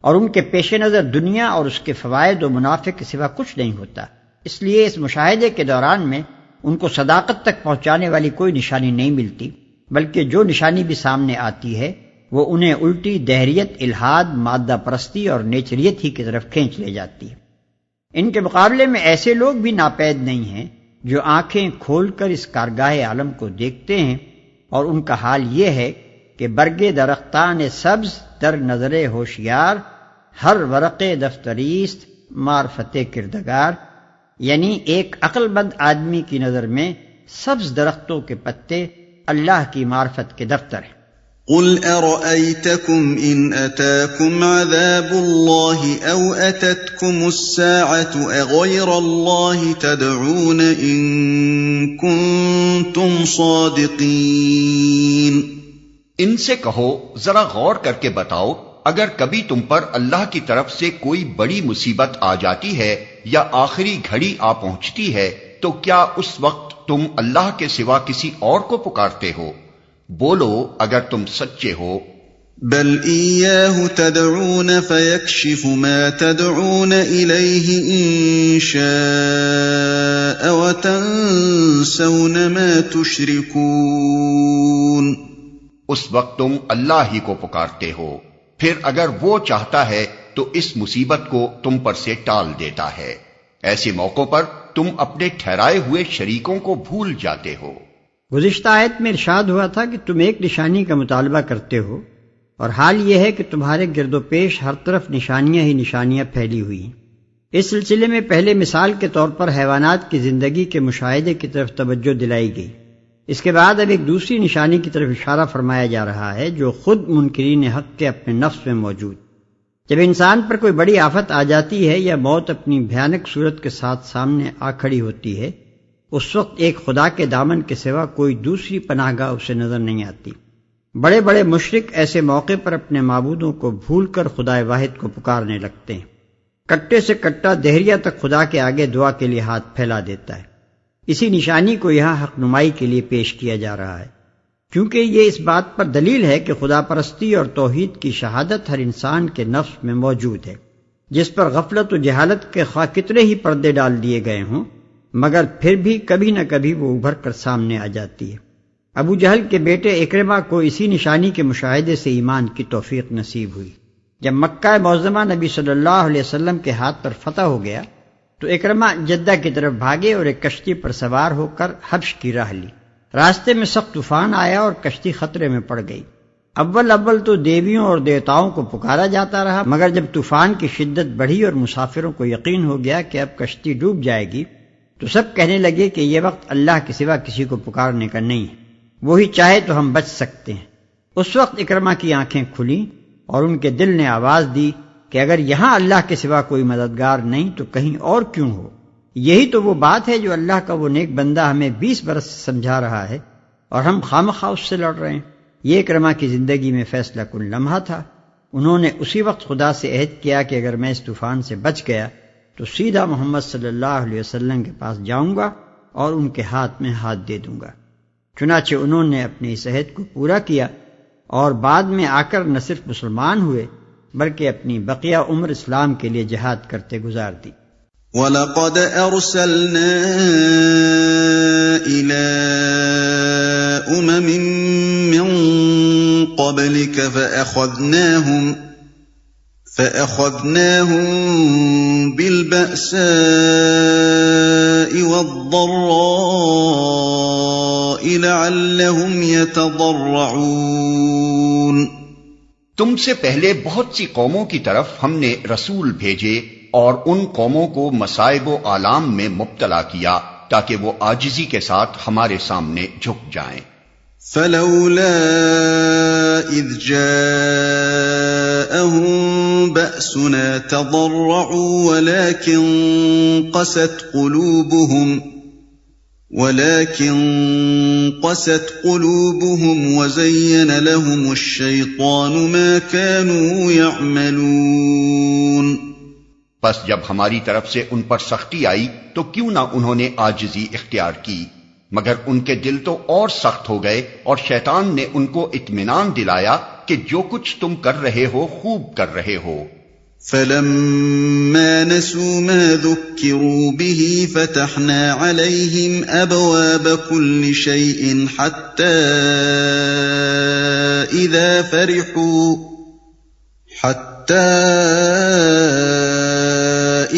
اور ان کے پیش نظر دنیا اور اس کے فوائد و منافع کے سوا کچھ نہیں ہوتا، اس لیے اس مشاہدے کے دوران میں ان کو صداقت تک پہنچانے والی کوئی نشانی نہیں ملتی، بلکہ جو نشانی بھی سامنے آتی ہے وہ انہیں الٹی دہریت، الحاد، مادہ پرستی اور نیچریت ہی کی طرف کھینچ لے جاتی ہے۔ ان کے مقابلے میں ایسے لوگ بھی ناپید نہیں ہیں جو آنکھیں کھول کر اس کارگاہ عالم کو دیکھتے ہیں، اور ان کا حال یہ ہے کہ برگے درختان سبز در نظر ہوشیار، ہر ورق دفتریست معرفت کردگار، یعنی ایک عقل مند آدمی کی نظر میں سبز درختوں کے پتے اللہ کی معرفت کے دفتر ہیں۔ قل ارأيتكم ان اتاكم عذاب الله او اتتكم الساعة اغير الله تدعون ان كنتم صادقين۔ ان سے کہو ذرا غور کر کے بتاؤ، اگر کبھی تم پر اللہ کی طرف سے کوئی بڑی مصیبت آ جاتی ہے یا آخری گھڑی آ پہنچتی ہے تو کیا اس وقت تم اللہ کے سوا کسی اور کو پکارتے ہو؟ بولو اگر تم سچے ہو۔ بل إياه تدعون فيكشف ما تدعون إليه إن شاء وتنسون ما تشركون. اس وقت تم اللہ ہی کو پکارتے ہو، پھر اگر وہ چاہتا ہے تو اس مصیبت کو تم پر سے ٹال دیتا ہے. ایسے موقعوں پر تم اپنے ٹھہرائے ہوئے شریکوں کو بھول جاتے ہو. گزشتہ آیت میں ارشاد ہوا تھا کہ تم ایک نشانی کا مطالبہ کرتے ہو، اور حال یہ ہے کہ تمہارے گرد و پیش ہر طرف نشانیاں ہی نشانیاں پھیلی ہوئی ہیں. اس سلسلے میں پہلے مثال کے طور پر حیوانات کی زندگی کے مشاہدے کی طرف توجہ دلائی گئی. اس کے بعد اب ایک دوسری نشانی کی طرف اشارہ فرمایا جا رہا ہے جو خود منکرین حق کے اپنے نفس میں موجود. جب انسان پر کوئی بڑی آفت آ جاتی ہے یا موت اپنی بھیانک صورت کے ساتھ سامنے آ کھڑی ہوتی ہے، اس وقت ایک خدا کے دامن کے سوا کوئی دوسری پناہ گاہ اسے نظر نہیں آتی. بڑے بڑے مشرک ایسے موقع پر اپنے معبودوں کو بھول کر خدا واحد کو پکارنے لگتے ہیں. کٹے سے کٹا دہریہ تک خدا کے آگے دعا کے لیے ہاتھ پھیلا دیتا ہے. اسی نشانی کو یہاں حق نمائی کے لیے پیش کیا جا رہا ہے، کیونکہ یہ اس بات پر دلیل ہے کہ خدا پرستی اور توحید کی شہادت ہر انسان کے نفس میں موجود ہے، جس پر غفلت و جہالت کے خواہ کتنے ہی پردے ڈال دیے گئے ہوں، مگر پھر بھی کبھی نہ کبھی وہ ابھر کر سامنے آ جاتی ہے. ابو جہل کے بیٹے اکرمہ کو اسی نشانی کے مشاہدے سے ایمان کی توفیق نصیب ہوئی. جب مکہ معظمہ نبی صلی اللہ علیہ وسلم کے ہاتھ پر فتح ہو گیا تو اکرمہ جدہ کی طرف بھاگے اور ایک کشتی پر سوار ہو کر حبش کی راہ لی. راستے میں سخت طوفان آیا اور کشتی خطرے میں پڑ گئی. اول تو دیویوں اور دیوتاؤں کو پکارا جاتا رہا، مگر جب طوفان کی شدت بڑھی اور مسافروں کو یقین ہو گیا کہ اب کشتی ڈوب جائے گی تو سب کہنے لگے کہ یہ وقت اللہ کے سوا کسی کو پکارنے کا نہیں ہے، وہی چاہے تو ہم بچ سکتے ہیں. اس وقت اکرمہ کی آنکھیں کھلیں اور ان کے دل نے آواز دی کہ اگر یہاں اللہ کے سوا کوئی مددگار نہیں تو کہیں اور کیوں ہو. یہی تو وہ بات ہے جو اللہ کا وہ نیک بندہ ہمیں 20 برس سے سمجھا رہا ہے اور ہم خامخواہ اس سے لڑ رہے ہیں. یہ اکرمہ کی زندگی میں فیصلہ کن لمحہ تھا. انہوں نے اسی وقت خدا سے عہد کیا کہ اگر میں اس طوفان سے بچ گیا تو سیدھا محمد صلی اللہ علیہ وسلم کے پاس جاؤں گا اور ان کے ہاتھ میں ہاتھ دے دوں گا. چنانچہ انہوں نے اپنے اس عہد کو پورا کیا اور بعد میں آ کر نہ صرف مسلمان ہوئے بلکہ اپنی بقیہ عمر اسلام کے لیے جہاد کرتے گزار دی. وَلَقَدْ أَرْسَلْنَا إِلَىٰ أُمَمٍ مِّن قَبْلِكَ فَأَخَذْنَاهُم بِالْبَأْسَاءِ وَالضَّرَّاءِ لَعَلَّهُمْ يَتَضَرَّعُونَ. تم سے پہلے بہت سی قوموں کی طرف ہم نے رسول بھیجے اور ان قوموں کو مصائب و آلام میں مبتلا کیا تاکہ وہ عاجزی کے ساتھ ہمارے سامنے جھک جائیں. فلولا اذ جاءهم بأسنا تضرعوا ولكن قست قلوبهم وزين لهم الشيطان ما كانوا يعملون. پس جب ہماری طرف سے ان پر سختی آئی تو کیوں نہ انہوں نے عاجزی اختیار کی، مگر ان کے دل تو اور سخت ہو گئے اور شیطان نے ان کو اطمینان دلایا کہ جو کچھ تم کر رہے ہو خوب کر رہے ہو. فَلَمَّا نَسُوا مَا ذُكِّرُوا بِهِ فَتَحْنَا عَلَيْهِمْ أَبْوَابَ كُلِّ شَيْءٍ حَتَّى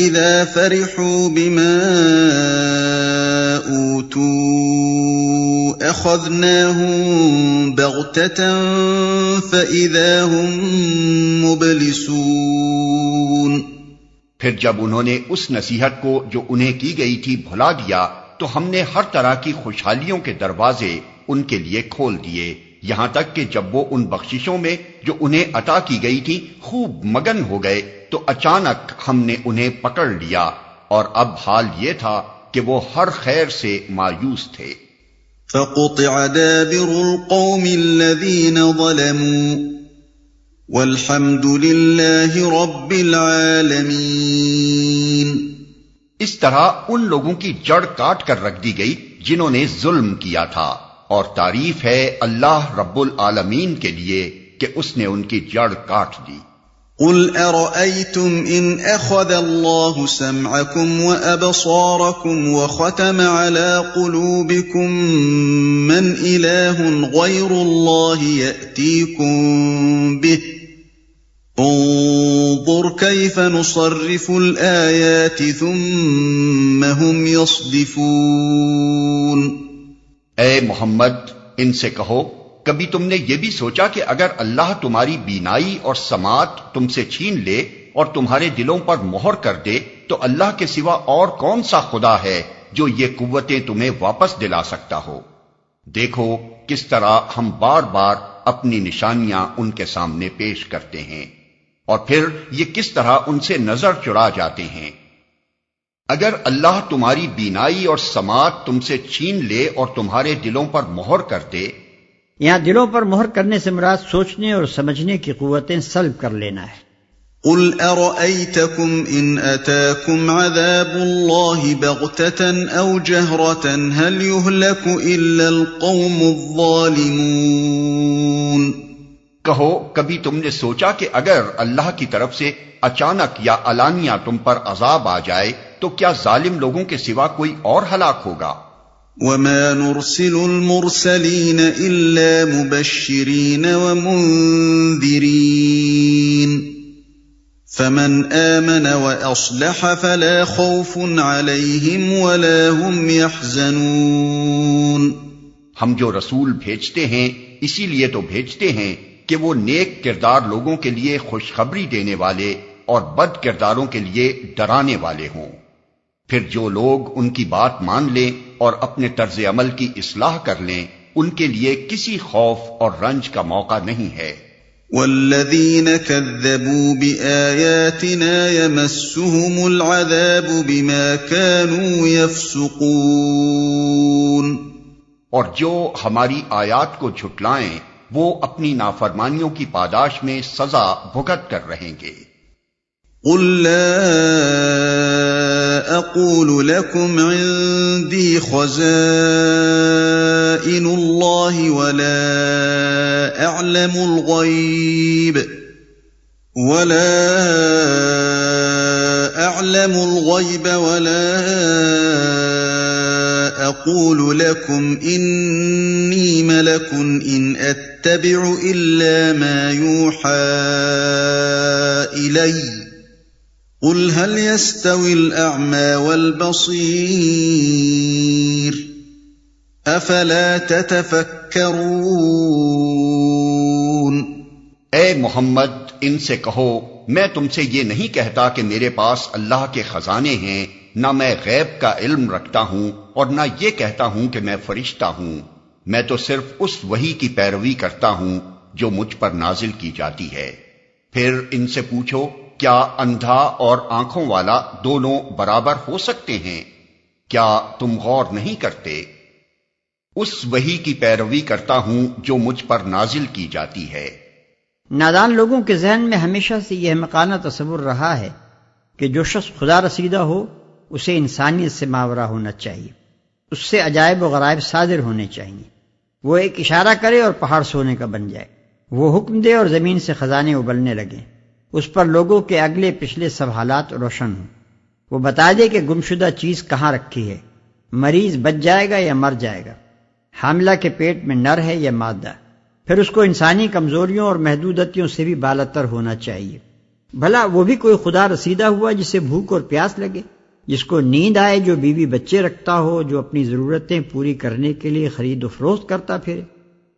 إِذَا فَرِحُوا بِمَا أُوتُوا أَخَذْنَاهُمْ بَغْتَةً فَإِذَا هُمْ مُبْلِسُونَ. پھر جب انہوں نے اس نصیحت کو جو انہیں کی گئی تھی بھلا دیا تو ہم نے ہر طرح کی خوشحالیوں کے دروازے ان کے لیے کھول دیے، یہاں تک کہ جب وہ ان بخششوں میں جو انہیں عطا کی گئی تھی خوب مگن ہو گئے تو اچانک ہم نے انہیں پکڑ لیا، اور اب حال یہ تھا کہ وہ ہر خیر سے مایوس تھے. فَقُطِعَ دَابِرُ الْقَوْمِ الَّذِينَ ظَلَمُوا وَالْحَمْدُ لِلَّهِ رَبِّ الْعَالَمِينَ. اس طرح ان لوگوں کی جڑ کاٹ کر رکھ دی گئی جنہوں نے ظلم کیا تھا، اور تعریف ہے اللہ رب العالمین کے لیے کہ اس نے ان کی جڑ کاٹ دی۔ قل ارأيتم ان اخذ الله سمعكم وابصاركم وختم على قلوبكم من اله غير الله يأتيكم به انظر كيف نصرف الآيات ثم هم يصدفون۔ اے محمد ان سے کہو، کبھی تم نے یہ بھی سوچا کہ اگر اللہ تمہاری بینائی اور سماعت تم سے چھین لے اور تمہارے دلوں پر مہر کر دے تو اللہ کے سوا اور کون سا خدا ہے جو یہ قوتیں تمہیں واپس دلا سکتا ہو؟ دیکھو کس طرح ہم بار بار اپنی نشانیاں ان کے سامنے پیش کرتے ہیں اور پھر یہ کس طرح ان سے نظر چرا جاتے ہیں۔ اگر اللہ تمہاری بینائی اور سماعت تم سے چھین لے اور تمہارے دلوں پر مہر کر دے، یہاں دلوں پر مہر کرنے سے مراد سوچنے اور سمجھنے کی قوتیں سلب کر لینا ہے۔ قل ارأيتكم ان اتاكم عذاب الله بغتة او جهرة هل يهلك الا القوم الظالمون۔ کہو کبھی تم نے سوچا کہ اگر اللہ کی طرف سے اچانک یا علانیہ تم پر عذاب آ جائے تو کیا ظالم لوگوں کے سوا کوئی اور ہلاک ہوگا؟ وما نرسل المرسلين الا مبشرين ومنذرين فمن آمن واصلح فلا خوف عليهم ولا هم يحزنون۔ ہم جو رسول بھیجتے ہیں اسی لیے تو بھیجتے ہیں کہ وہ نیک کردار لوگوں کے لیے خوشخبری دینے والے اور بد کرداروں کے لیے ڈرانے والے ہوں۔ پھر جو لوگ ان کی بات مان لیں اور اپنے طرز عمل کی اصلاح کر لیں ان کے لیے کسی خوف اور رنج کا موقع نہیں ہے۔ والذین کذبوا بآیاتنا یمسهم العذاب بما كانوا یفسقون۔ اور جو ہماری آیات کو جھٹلائیں وہ اپنی نافرمانیوں کی پاداش میں سزا بھگت کر رہیں گے۔ قل لا اقول لكم عندي خزائن الله ولا اعلم الغيب ولا اقول لكم اني ملك ان اتبع الا ما يوحى الي قل هل يستوي الأعمى والبصير أفلا تتفكرون۔ اے محمد ان سے کہو میں تم سے یہ نہیں کہتا کہ میرے پاس اللہ کے خزانے ہیں، نہ میں غیب کا علم رکھتا ہوں اور نہ یہ کہتا ہوں کہ میں فرشتہ ہوں، میں تو صرف اس وحی کی پیروی کرتا ہوں جو مجھ پر نازل کی جاتی ہے۔ پھر ان سے پوچھو کیا اندھا اور آنکھوں والا دونوں برابر ہو سکتے ہیں؟ کیا تم غور نہیں کرتے؟ اس وحی کی پیروی کرتا ہوں جو مجھ پر نازل کی جاتی ہے۔ نادان لوگوں کے ذہن میں ہمیشہ سے یہ احمقانہ تصور رہا ہے کہ جو شخص خدا رسیدہ ہو اسے انسانیت سے ماورا ہونا چاہیے، اس سے عجائب و غرائب صادر ہونے چاہیے، وہ ایک اشارہ کرے اور پہاڑ سونے کا بن جائے، وہ حکم دے اور زمین سے خزانے ابلنے لگیں، اس پر لوگوں کے اگلے پچھلے سب حالات روشن ہوں، وہ بتا دے کہ گمشدہ چیز کہاں رکھی ہے، مریض بچ جائے گا یا مر جائے گا، حاملہ کے پیٹ میں نر ہے یا مادہ، پھر اس کو انسانی کمزوریوں اور محدودیتوں سے بھی بالاتر ہونا چاہیے۔ بھلا وہ بھی کوئی خدا رسیدہ ہوا جسے بھوک اور پیاس لگے، جس کو نیند آئے، جو بیوی بچے رکھتا ہو، جو اپنی ضرورتیں پوری کرنے کے لیے خرید و فروخت کرتا پھرے،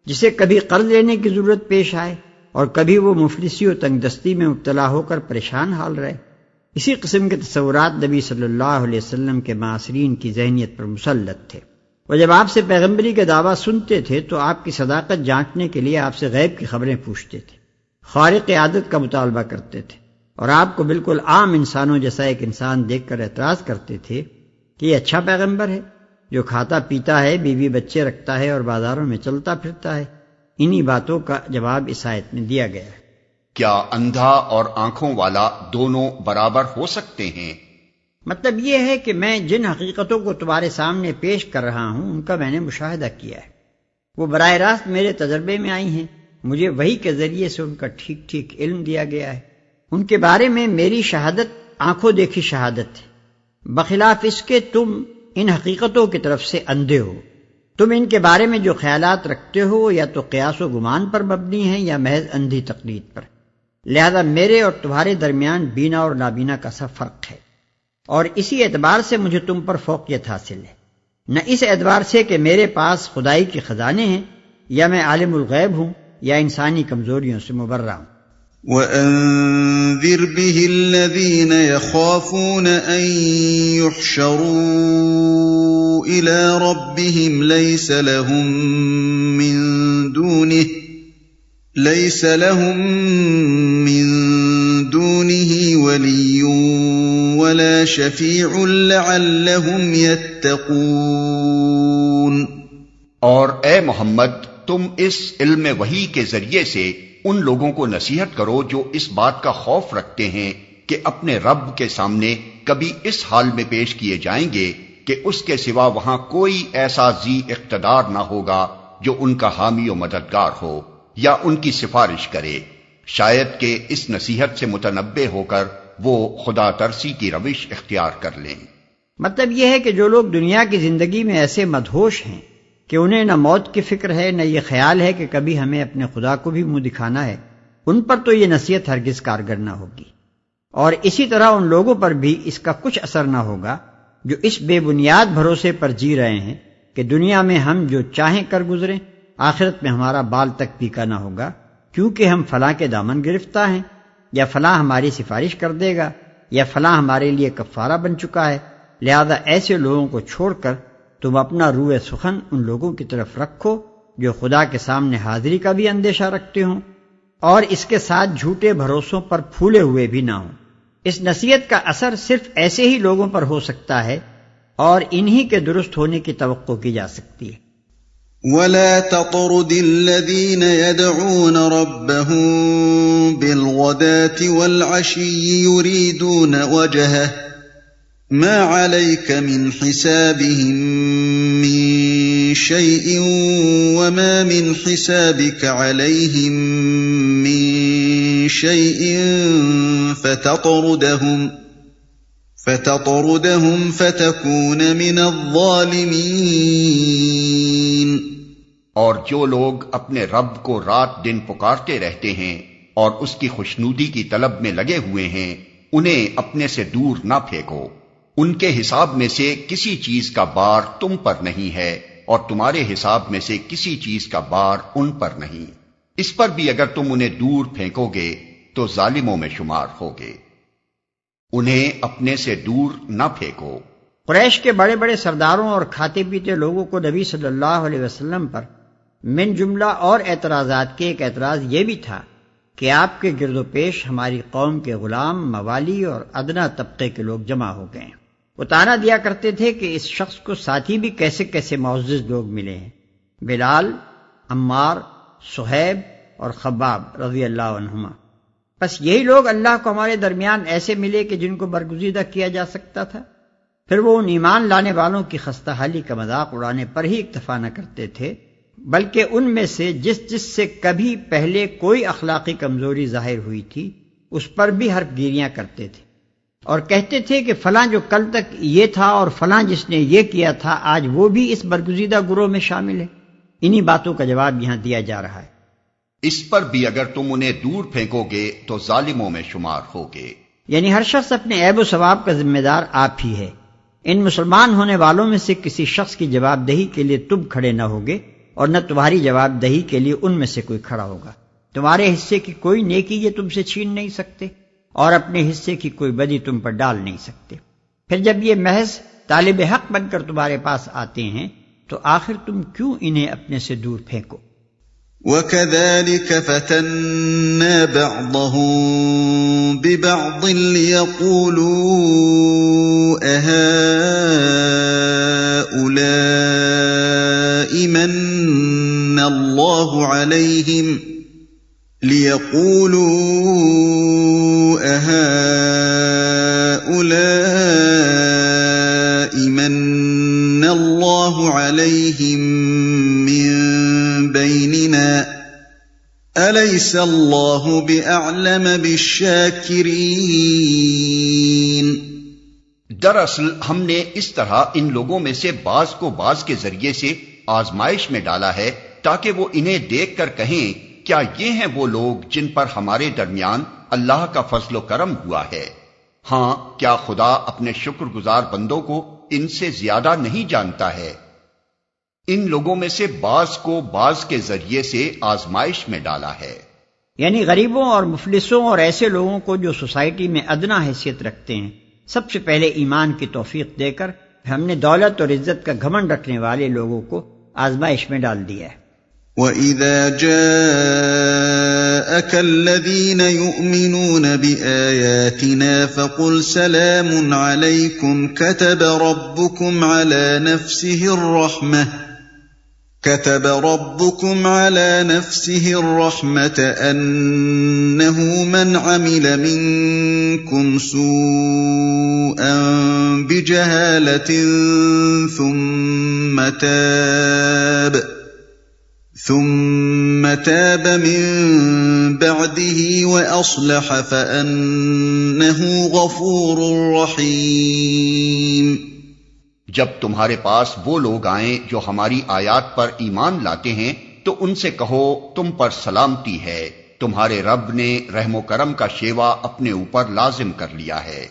جسے کبھی قرض لینے کی ضرورت پیش آئے اور کبھی وہ مفلسی و تنگ دستی میں مبتلا ہو کر پریشان حال رہے۔ اسی قسم کے تصورات نبی صلی اللہ علیہ وسلم کے معاصرین کی ذہنیت پر مسلط تھے۔ وہ جب آپ سے پیغمبری کا دعویٰ سنتے تھے تو آپ کی صداقت جانچنے کے لیے آپ سے غیب کی خبریں پوچھتے تھے، خارق عادت کا مطالبہ کرتے تھے، اور آپ کو بالکل عام انسانوں جیسا ایک انسان دیکھ کر اعتراض کرتے تھے کہ یہ اچھا پیغمبر ہے جو کھاتا پیتا ہے، بیوی بچے رکھتا ہے اور بازاروں میں چلتا پھرتا ہے۔ انہی باتوں کا جواب اس آیت میں دیا گیا ہے۔ کیا اندھا اور آنکھوں والا دونوں برابر ہو سکتے ہیں؟ مطلب یہ ہے کہ میں جن حقیقتوں کو تمہارے سامنے پیش کر رہا ہوں ان کا میں نے مشاہدہ کیا ہے، وہ براہ راست میرے تجربے میں آئی ہیں مجھے وحی کے ذریعے سے ان کا ٹھیک ٹھیک علم دیا گیا ہے۔ ان کے بارے میں میری شہادت آنکھوں دیکھی شہادت ہے، بخلاف اس کے تم ان حقیقتوں کی طرف سے اندھے ہو۔ تم ان کے بارے میں جو خیالات رکھتے ہو یا تو قیاس و گمان پر مبنی ہیں یا محض اندھی تقلید پر، لہذا میرے اور تمہارے درمیان بینا اور نابینا کا سا فرق ہے، اور اسی اعتبار سے مجھے تم پر فوقیت حاصل ہے، نہ اس اعتبار سے کہ میرے پاس خدائی کے خزانے ہیں یا میں عالم الغیب ہوں یا انسانی کمزوریوں سے مبرہ ہوں۔ وَأَنذِرْ بِهِ الَّذِينَ يَخَافُونَ أَن يُحْشَرُوا إِلَى رَبِّهِمْ لَيْسَ لَهُم مِّن دُونِهِ وَلِيٌّ وَلَا شَفِيعٌ لَعَلَّهُمْ يَتَّقُونَ۔ اور اے محمد، تم اس علم وحی کے ذریعے سے ان لوگوں کو نصیحت کرو جو اس بات کا خوف رکھتے ہیں کہ اپنے رب کے سامنے کبھی اس حال میں پیش کیے جائیں گے کہ اس کے سوا وہاں کوئی ایسا ذی اقتدار نہ ہوگا جو ان کا حامی و مددگار ہو یا ان کی سفارش کرے، شاید کہ اس نصیحت سے متنبہ ہو کر وہ خدا ترسی کی روش اختیار کر لیں۔ مطلب یہ ہے کہ جو لوگ دنیا کی زندگی میں ایسے مدہوش ہیں کہ انہیں نہ موت کی فکر ہے نہ یہ خیال ہے کہ کبھی ہمیں اپنے خدا کو بھی منہ دکھانا ہے، ان پر تو یہ نصیحت ہرگز کارگر نہ ہوگی، اور اسی طرح ان لوگوں پر بھی اس کا کچھ اثر نہ ہوگا جو اس بے بنیاد بھروسے پر جی رہے ہیں کہ دنیا میں ہم جو چاہیں کر گزریں، آخرت میں ہمارا بال تک پیکا نہ ہوگا کیونکہ ہم فلاں کے دامن گرفتہ ہیں، یا فلاں ہماری سفارش کر دے گا، یا فلاں ہمارے لیے کفارہ بن چکا ہے۔ لہذا ایسے لوگوں کو چھوڑ کر تم اپنا روح سخن ان لوگوں کی طرف رکھو جو خدا کے سامنے حاضری کا بھی اندیشہ رکھتے ہوں اور اس کے ساتھ جھوٹے بھروسوں پر پھولے ہوئے بھی نہ ہوں۔ اس نصیحت کا اثر صرف ایسے ہی لوگوں پر ہو سکتا ہے اور انہی کے درست ہونے کی توقع کی جا سکتی ہے۔ وَلَا تَطْرُدِ الَّذِينَ يَدْعُونَ رَبَّهُم بِالْغَدَاةِ وَالْعَشِيِّ يُرِيدُونَ وَجْهَهُ مَا عَلَيْكَ مِنْ حِسَابِهِم مِّن شَيْءٍ وَمَا مِنْ حِسَابِكَ عَلَيْهِم مِّن شَيْءٍ فَتَطْرُدَهُمْ فَتَكُونَ مِنَ الظَّالِمِينَ۔ اور جو لوگ اپنے رب کو رات دن پکارتے رہتے ہیں اور اس کی خوشنودی کی طلب میں لگے ہوئے ہیں، انہیں اپنے سے دور نہ پھینکو۔ ان کے حساب میں سے کسی چیز کا بار تم پر نہیں ہے اور تمہارے حساب میں سے کسی چیز کا بار ان پر نہیں، اس پر بھی اگر تم انہیں دور پھینکو گے تو ظالموں میں شمار ہوگے۔ انہیں اپنے سے دور نہ پھینکو۔ قریش کے بڑے بڑے سرداروں اور کھاتے پیتے لوگوں کو نبی صلی اللہ علیہ وسلم پر من جملہ اور اعتراضات کے ایک اعتراض یہ بھی تھا کہ آپ کے گرد و پیش ہماری قوم کے غلام، موالی اور ادنا طبقے کے لوگ جمع ہو گئے ہیں۔ وہ طعنہ دیا کرتے تھے کہ اس شخص کو ساتھی بھی کیسے کیسے معزز لوگ ملے ہیں، بلال، عمار، صہیب اور خباب رضی اللہ عنہما۔ بس یہی لوگ اللہ کو ہمارے درمیان ایسے ملے کہ جن کو برگزیدہ کیا جا سکتا تھا۔ پھر وہ ان ایمان لانے والوں کی خستہ حالی کا مذاق اڑانے پر ہی اکتفا نہ کرتے تھے، بلکہ ان میں سے جس سے کبھی پہلے کوئی اخلاقی کمزوری ظاہر ہوئی تھی اس پر بھی حرف گیریاں کرتے تھے، اور کہتے تھے کہ فلاں جو کل تک یہ تھا اور فلاں جس نے یہ کیا تھا آج وہ بھی اس برگزیدہ گروہ میں شامل ہے۔ انہی باتوں کا جواب یہاں دیا جا رہا ہے۔ اس پر بھی اگر تم انہیں دور پھینکو گے تو ظالموں میں شمار ہوگے۔ یعنی ہر شخص اپنے عیب و ثواب کا ذمہ دار آپ ہی ہے۔ ان مسلمان ہونے والوں میں سے کسی شخص کی جواب دہی کے لیے تم کھڑے نہ ہوگے اور نہ تمہاری جواب دہی کے لیے ان میں سے کوئی کھڑا ہوگا۔ تمہارے حصے کی کوئی نیکی یہ تم سے چھین نہیں سکتے اور اپنے حصے کی کوئی بدی تم پر ڈال نہیں سکتے۔ پھر جب یہ محض طالب حق بن کر تمہارے پاس آتے ہیں تو آخر تم کیوں انہیں اپنے سے دور پھینکو؟ وَكَذَلِكَ فَتَنَّا بَعْضَهُم بِبَعْضٍ لِيَقُولُوا أَهَٰؤُلَاءِ مَنَّ اللَّهُ عَلَيْهِم مِّن بَيْنِنَا أَلَيْسَ اللَّهُ بِأَعْلَمَ بِالشَّاكِرِينَ۔ دراصل ہم نے اس طرح ان لوگوں میں سے بعض کو بعض کے ذریعے سے آزمائش میں ڈالا ہے تاکہ وہ انہیں دیکھ کر کہیں کیا یہ ہیں وہ لوگ جن پر ہمارے درمیان اللہ کا فضل و کرم ہوا ہے؟ ہاں، کیا خدا اپنے شکر گزار بندوں کو ان سے زیادہ نہیں جانتا ہے؟ ان لوگوں میں سے بعض کو بعض کے ذریعے سے آزمائش میں ڈالا ہے، یعنی غریبوں اور مفلسوں اور ایسے لوگوں کو جو سوسائٹی میں ادنا حیثیت رکھتے ہیں سب سے پہلے ایمان کی توفیق دے کر ہم نے دولت اور عزت کا گھمنڈ رکھنے والے لوگوں کو آزمائش میں ڈال دیا ہے۔ وَإِذَا جَاءَكَ الَّذِينَ يُؤْمِنُونَ بِآيَاتِنَا فَقُلْ سَلَامٌ عَلَيْكُمْ كَتَبَ رَبُّكُمْ عَلَى نَفْسِهِ الرَّحْمَةَ أَنَّهُ مَنْ عَمِلَ مِنكُمْ سُوءًا بِجَهَالَةٍ ثم تاب من بعده وأصلح فأنه غفور رحيم۔ جب تمہارے پاس وہ لوگ آئیں جو ہماری آیات پر ایمان لاتے ہیں تو ان سے کہو تم پر سلامتی ہے، تمہارے رب نے رحم و کرم کا شیوا اپنے اوپر لازم کر لیا ہے۔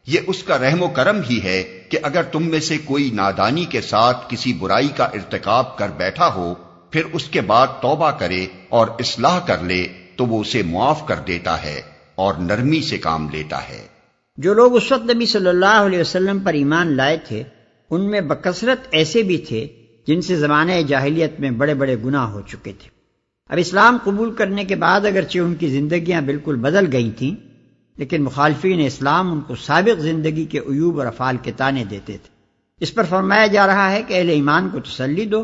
یہ اس کا رحم و کرم ہی ہے کہ اگر تم میں سے کوئی نادانی کے ساتھ کسی برائی کا ارتکاب کر بیٹھا ہو پھر اس کے بعد توبہ کرے اور اصلاح کر لے تو وہ اسے معاف کر دیتا ہے اور نرمی سے کام لیتا ہے۔ جو لوگ اس وقت نبی صلی اللہ علیہ وسلم پر ایمان لائے تھے ان میں بکثرت ایسے بھی تھے جن سے زمانہ جاہلیت میں بڑے بڑے گناہ ہو چکے تھے۔ اب اسلام قبول کرنے کے بعد اگرچہ ان کی زندگیاں بالکل بدل گئی تھیں لیکن مخالفین اسلام ان کو سابق زندگی کے عیوب اور افعال کے طعنے دیتے تھے۔ اس پر فرمایا جا رہا ہے کہ اہل ایمان کو تسلی دو،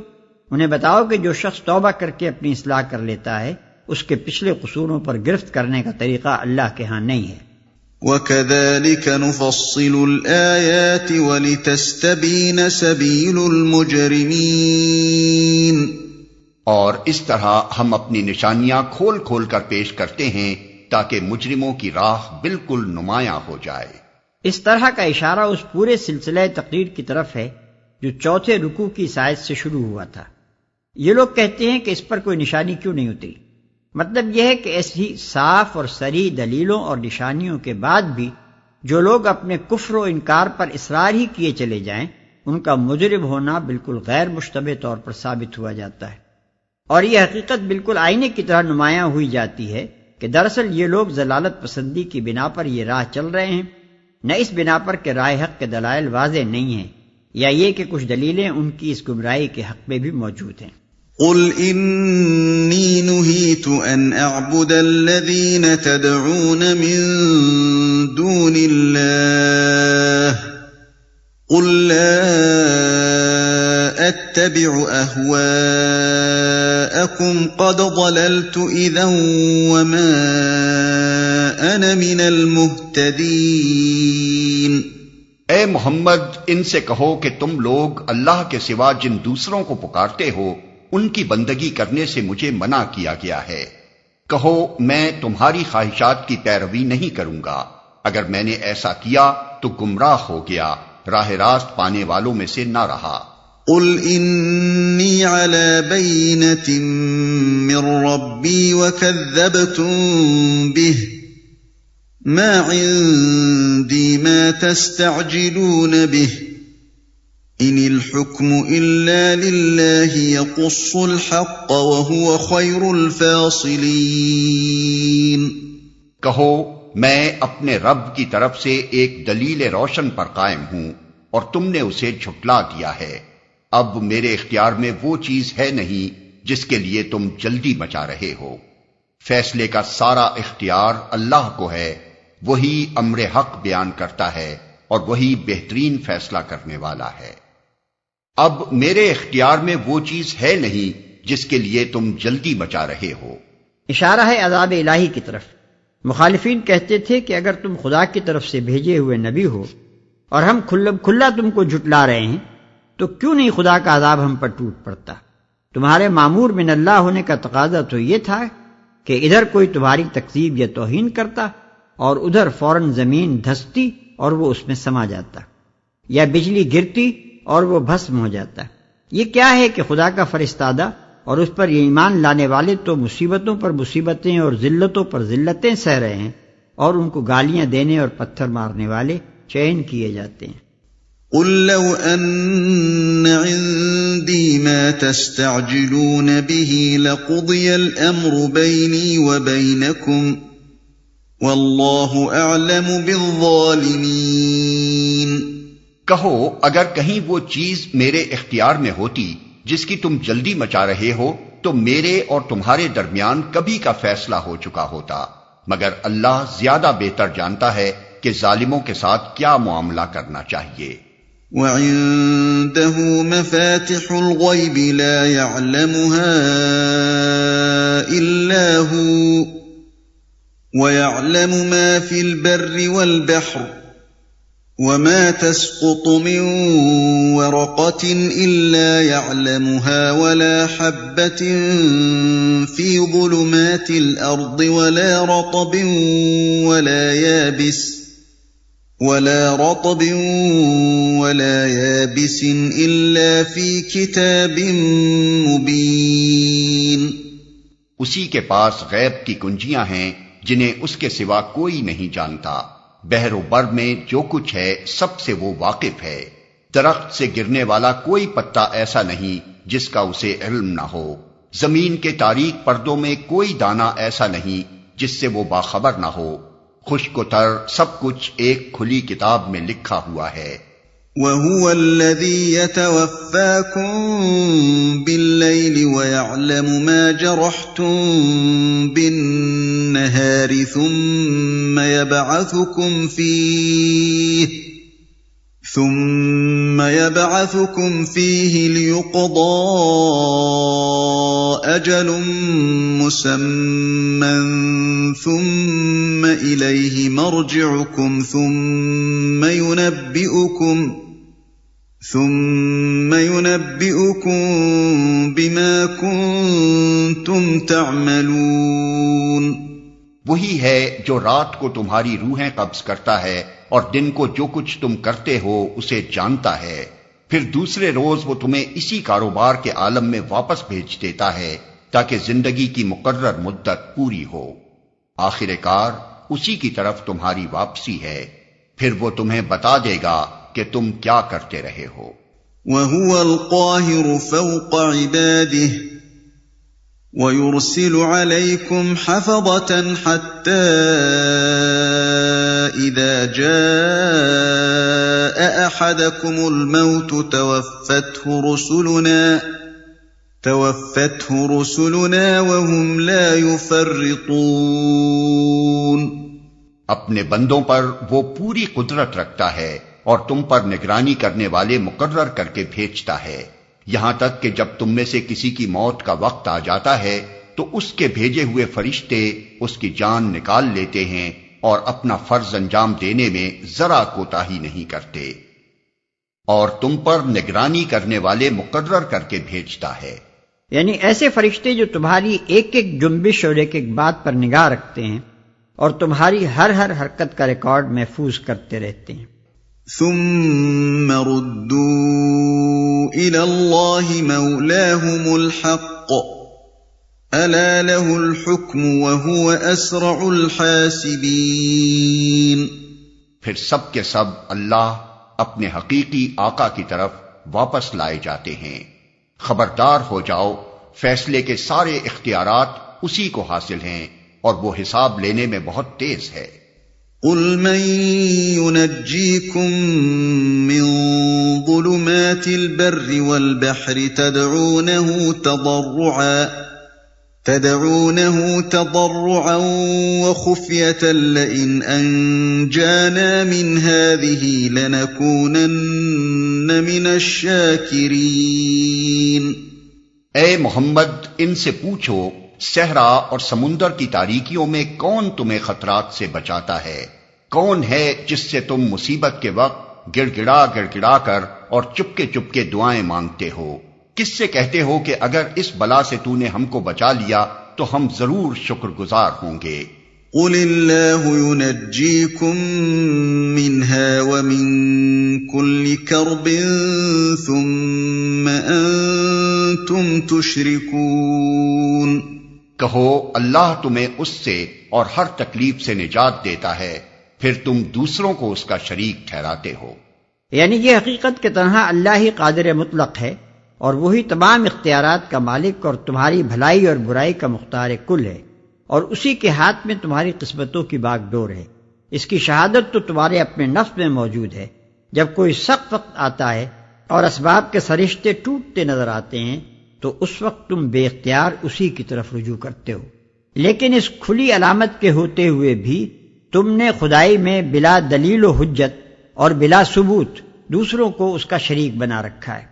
انہیں بتاؤ کہ جو شخص توبہ کر کے اپنی اصلاح کر لیتا ہے اس کے پچھلے قصوروں پر گرفت کرنے کا طریقہ اللہ کے ہاں نہیں ہے۔ وَكَذَلِكَ نُفَصِّلُ الْآيَاتِ وَلِتَسْتَبِينَ سَبِيلُ الْمُجْرِمِينَ۔ اور اس طرح ہم اپنی نشانیاں کھول کھول کر پیش کرتے ہیں تاکہ مجرموں کی راہ بالکل نمایاں ہو جائے۔ اس طرح کا اشارہ اس پورے سلسلہ تقریر کی طرف ہے جو چوتھے رکوع کی اس آیت سے شروع ہوا تھا۔ یہ لوگ کہتے ہیں کہ اس پر کوئی نشانی کیوں نہیں اتری؟ مطلب یہ ہے کہ ایسی صاف اور صریح دلیلوں اور نشانیوں کے بعد بھی جو لوگ اپنے کفر و انکار پر اصرار ہی کیے چلے جائیں ان کا مجرم ہونا بالکل غیر مشتبہ طور پر ثابت ہوا جاتا ہے، اور یہ حقیقت بالکل آئینے کی طرح نمایاں ہوئی جاتی ہے کہ دراصل یہ لوگ ضلالت پسندی کی بنا پر یہ راہ چل رہے ہیں، نہ اس بنا پر کہ راہ حق کے دلائل واضح نہیں ہیں، یا یہ کہ کچھ دلیلیں ان کی اس گمراہی کے حق میں بھی موجود ہیں۔ قل انی نہیت ان اعبد الذین تدعون من دون اللہ قل لا اتبع اہواءکم قد ضللت اذا وما انا من المہتدین۔ اے محمد، ان سے کہو کہ تم لوگ اللہ کے سوا جن دوسروں کو پکارتے ہو ان کی بندگی کرنے سے مجھے منع کیا گیا ہے۔ کہو میں تمہاری خواہشات کی پیروی نہیں کروں گا، اگر میں نے ایسا کیا تو گمراہ ہو گیا، راہ راست پانے والوں میں سے نہ رہا۔ قل انی علی بینۃ من ربی وکذبتم بہ ما عندی ما تستعجلون بہ ان الحکم الا للہ یقص الحق وہو خیر الفاصلین۔ کہو میں اپنے رب کی طرف سے ایک دلیل روشن پر قائم ہوں اور تم نے اسے جھٹلا دیا ہے، اب میرے اختیار میں وہ چیز ہے نہیں جس کے لیے تم جلدی مچا رہے ہو۔ فیصلے کا سارا اختیار اللہ کو ہے، وہی امر حق بیان کرتا ہے اور وہی بہترین فیصلہ کرنے والا ہے۔ اب میرے اختیار میں وہ چیز ہے نہیں جس کے لیے تم جلدی مچا رہے ہو۔ اشارہ ہے عذاب الہی کی طرف۔ مخالفین کہتے تھے کہ اگر تم خدا کی طرف سے بھیجے ہوئے نبی ہو اور ہم کھلا تم کو جھٹلا رہے ہیں تو کیوں نہیں خدا کا عذاب ہم پر ٹوٹ پڑتا؟ تمہارے مامور من اللہ ہونے کا تقاضا تو یہ تھا کہ ادھر کوئی تمہاری تکذیب یا توہین کرتا اور ادھر فوراً زمین دھستی اور وہ اس میں سما جاتا، یا بجلی گرتی اور وہ بھسم ہو جاتا۔ یہ کیا ہے کہ خدا کا فرستادہ اور اس پر یہ ایمان لانے والے تو مصیبتوں پر مصیبتیں اور ذلتوں پر ذلتیں سہ رہے ہیں، اور ان کو گالیاں دینے اور پتھر مارنے والے چین کیے جاتے ہیں۔ قل لو ان عندي ما تستعجلون به لقضي الامر بيني وبينكم والله اعلم بالظالمين۔ کہو اگر کہیں وہ چیز میرے اختیار میں ہوتی جس کی تم جلدی مچا رہے ہو تو میرے اور تمہارے درمیان کبھی کا فیصلہ ہو چکا ہوتا، مگر اللہ زیادہ بہتر جانتا ہے کہ ظالموں کے ساتھ کیا معاملہ کرنا چاہیے۔ وعنده مفاتح الغيب لا يعلمها إلا هو ويعلم ما في البر والبحر وما تسقط من ورقة إلا يعلمها ولا حبة في ظلمات الأرض ولا رطب ولا يابس إلا في كتاب مبين۔ اسی کے پاس غیب کی کنجیاں ہیں جنہیں اس کے سوا کوئی نہیں جانتا، بحر و بر میں جو کچھ ہے سب سے وہ واقف ہے، درخت سے گرنے والا کوئی پتا ایسا نہیں جس کا اسے علم نہ ہو، زمین کے تاریک پردوں میں کوئی دانہ ایسا نہیں جس سے وہ باخبر نہ ہو، خشک و تر سب کچھ ایک کھلی کتاب میں لکھا ہوا ہے۔ وَهُوَ الَّذِي يَتَوَفَّاكُم بِاللَّيْلِ وَيَعْلَمُ مَا جَرَحْتُم بِالنَّهَارِ ثُمَّ يَبْعَثُكُمْ فِيهِ لِيُقْضَىٰ أَجَلٌ مُّسَمًّى ثُمَّ إِلَيْهِ مَرْجِعُكُمْ ثُمَّ يُنَبِّئُكُم بِمَا كُنتُمْ تَعْمَلُونَ۔ وہی ہے جو رات کو تمہاری روحیں قبض کرتا ہے اور دن کو جو کچھ تم کرتے ہو اسے جانتا ہے، پھر دوسرے روز وہ تمہیں اسی کاروبار کے عالم میں واپس بھیج دیتا ہے تاکہ زندگی کی مقرر مدت پوری ہو۔ آخر کار اسی کی طرف تمہاری واپسی ہے، پھر وہ تمہیں بتا دے گا کہ تم کیا کرتے رہے ہو۔ وَهُوَ الْقَاهِرُ فَوْقَ عِبَادِهِ وَيُرْسِلُ عَلَيْكُمْ حَفَظَةً حَتَّى إِذَا جَاءَ أَحَدَكُمُ الْمَوْتُ توفته رسلنا وهم لا يفرطون۔ اپنے بندوں پر وہ پوری قدرت رکھتا ہے اور تم پر نگرانی کرنے والے مقرر کر کے بھیجتا ہے، یہاں تک کہ جب تم میں سے کسی کی موت کا وقت آ جاتا ہے تو اس کے بھیجے ہوئے فرشتے اس کی جان نکال لیتے ہیں اور اپنا فرض انجام دینے میں ذرا کوتاہی نہیں کرتے، اور تم پر نگرانی کرنے والے مقرر کر کے بھیجتا ہے۔ یعنی ایسے فرشتے جو تمہاری ایک ایک جنبش اور ایک ایک بات پر نگاہ رکھتے ہیں اور تمہاری ہر حرکت کا ریکارڈ محفوظ کرتے رہتے ہیں۔ ثم ردوا إلى الله مولاهم الحق ألا له الحكم وهو أسرع الحاسبين۔ پھر سب کے سب اللہ اپنے حقیقی آقا کی طرف واپس لائے جاتے ہیں۔ خبردار ہو جاؤ، فیصلے کے سارے اختیارات اسی کو حاصل ہیں اور وہ حساب لینے میں بہت تیز ہے۔ قل من ينجيكم من ظلمات البر والبحر تدعونه تضرعا وخفية لئن أنجانا من هذه لنكونن من الشاكرين۔ اے محمد ان سے پوچھو صحرا اور سمندر کی تاریکیوں میں کون تمہیں خطرات سے بچاتا ہے؟ کون ہے جس سے تم مصیبت کے وقت گڑ گڑا کر اور چپکے دعائیں مانگتے ہو؟ کس سے کہتے ہو کہ اگر اس بلا سے تو نے ہم کو بچا لیا تو ہم ضرور شکر گزار ہوں گے۔ قل اللہ ینجیکم منها ومن کل کرب ثم انتم تشرکون، کہو اللہ تمہیں اس سے اور ہر تکلیف سے نجات دیتا ہے، پھر تم دوسروں کو اس کا شریک ٹھہراتے ہو۔ یعنی یہ حقیقت کہ تنہا اللہ ہی قادر مطلق ہے اور وہی تمام اختیارات کا مالک اور تمہاری بھلائی اور برائی کا مختار کل ہے، اور اسی کے ہاتھ میں تمہاری قسمتوں کی باغ ڈور ہے۔ اس کی شہادت تو تمہارے اپنے نفس میں موجود ہے۔ جب کوئی سخت وقت آتا ہے اور اسباب کے سرشتے ٹوٹتے نظر آتے ہیں تو اس وقت تم بے اختیار اسی کی طرف رجوع کرتے ہو، لیکن اس کھلی علامت کے ہوتے ہوئے بھی تم نے خدائی میں بلا دلیل و حجت اور بلا ثبوت دوسروں کو اس کا شریک بنا رکھا ہے۔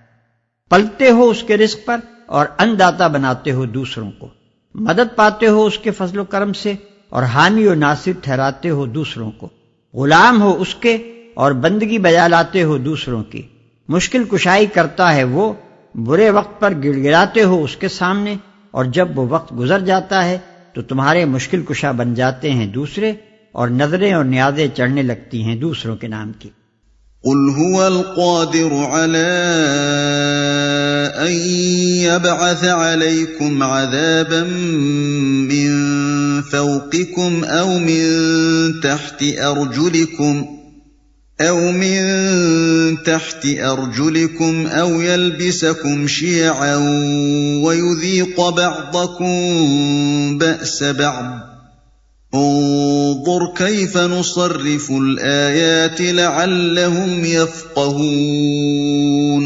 پلتے ہو اس کے رزق پر اور انداتا بناتے ہو دوسروں کو، مدد پاتے ہو اس کے فضل و کرم سے اور حامی و ناصر ٹھہراتے ہو دوسروں کو، غلام ہو اس کے اور بندگی بجا لاتے ہو دوسروں کی، مشکل کشائی کرتا ہے وہ، برے وقت پر گڑ گڑاتے ہو اس کے سامنے، اور جب وہ وقت گزر جاتا ہے تو تمہارے مشکل کشا بن جاتے ہیں دوسرے، اور نظریں اور نیازیں چڑھنے لگتی ہیں دوسروں کے نام کی۔ قل هو القادر على أن يبعث عليكم عذابا من فوقكم أو من تحت أرجلكم أو يلبسكم شيعا ويذيق بعضكم بأس بعض انظر كيف نصرف الآيات لعلهم يفقهون۔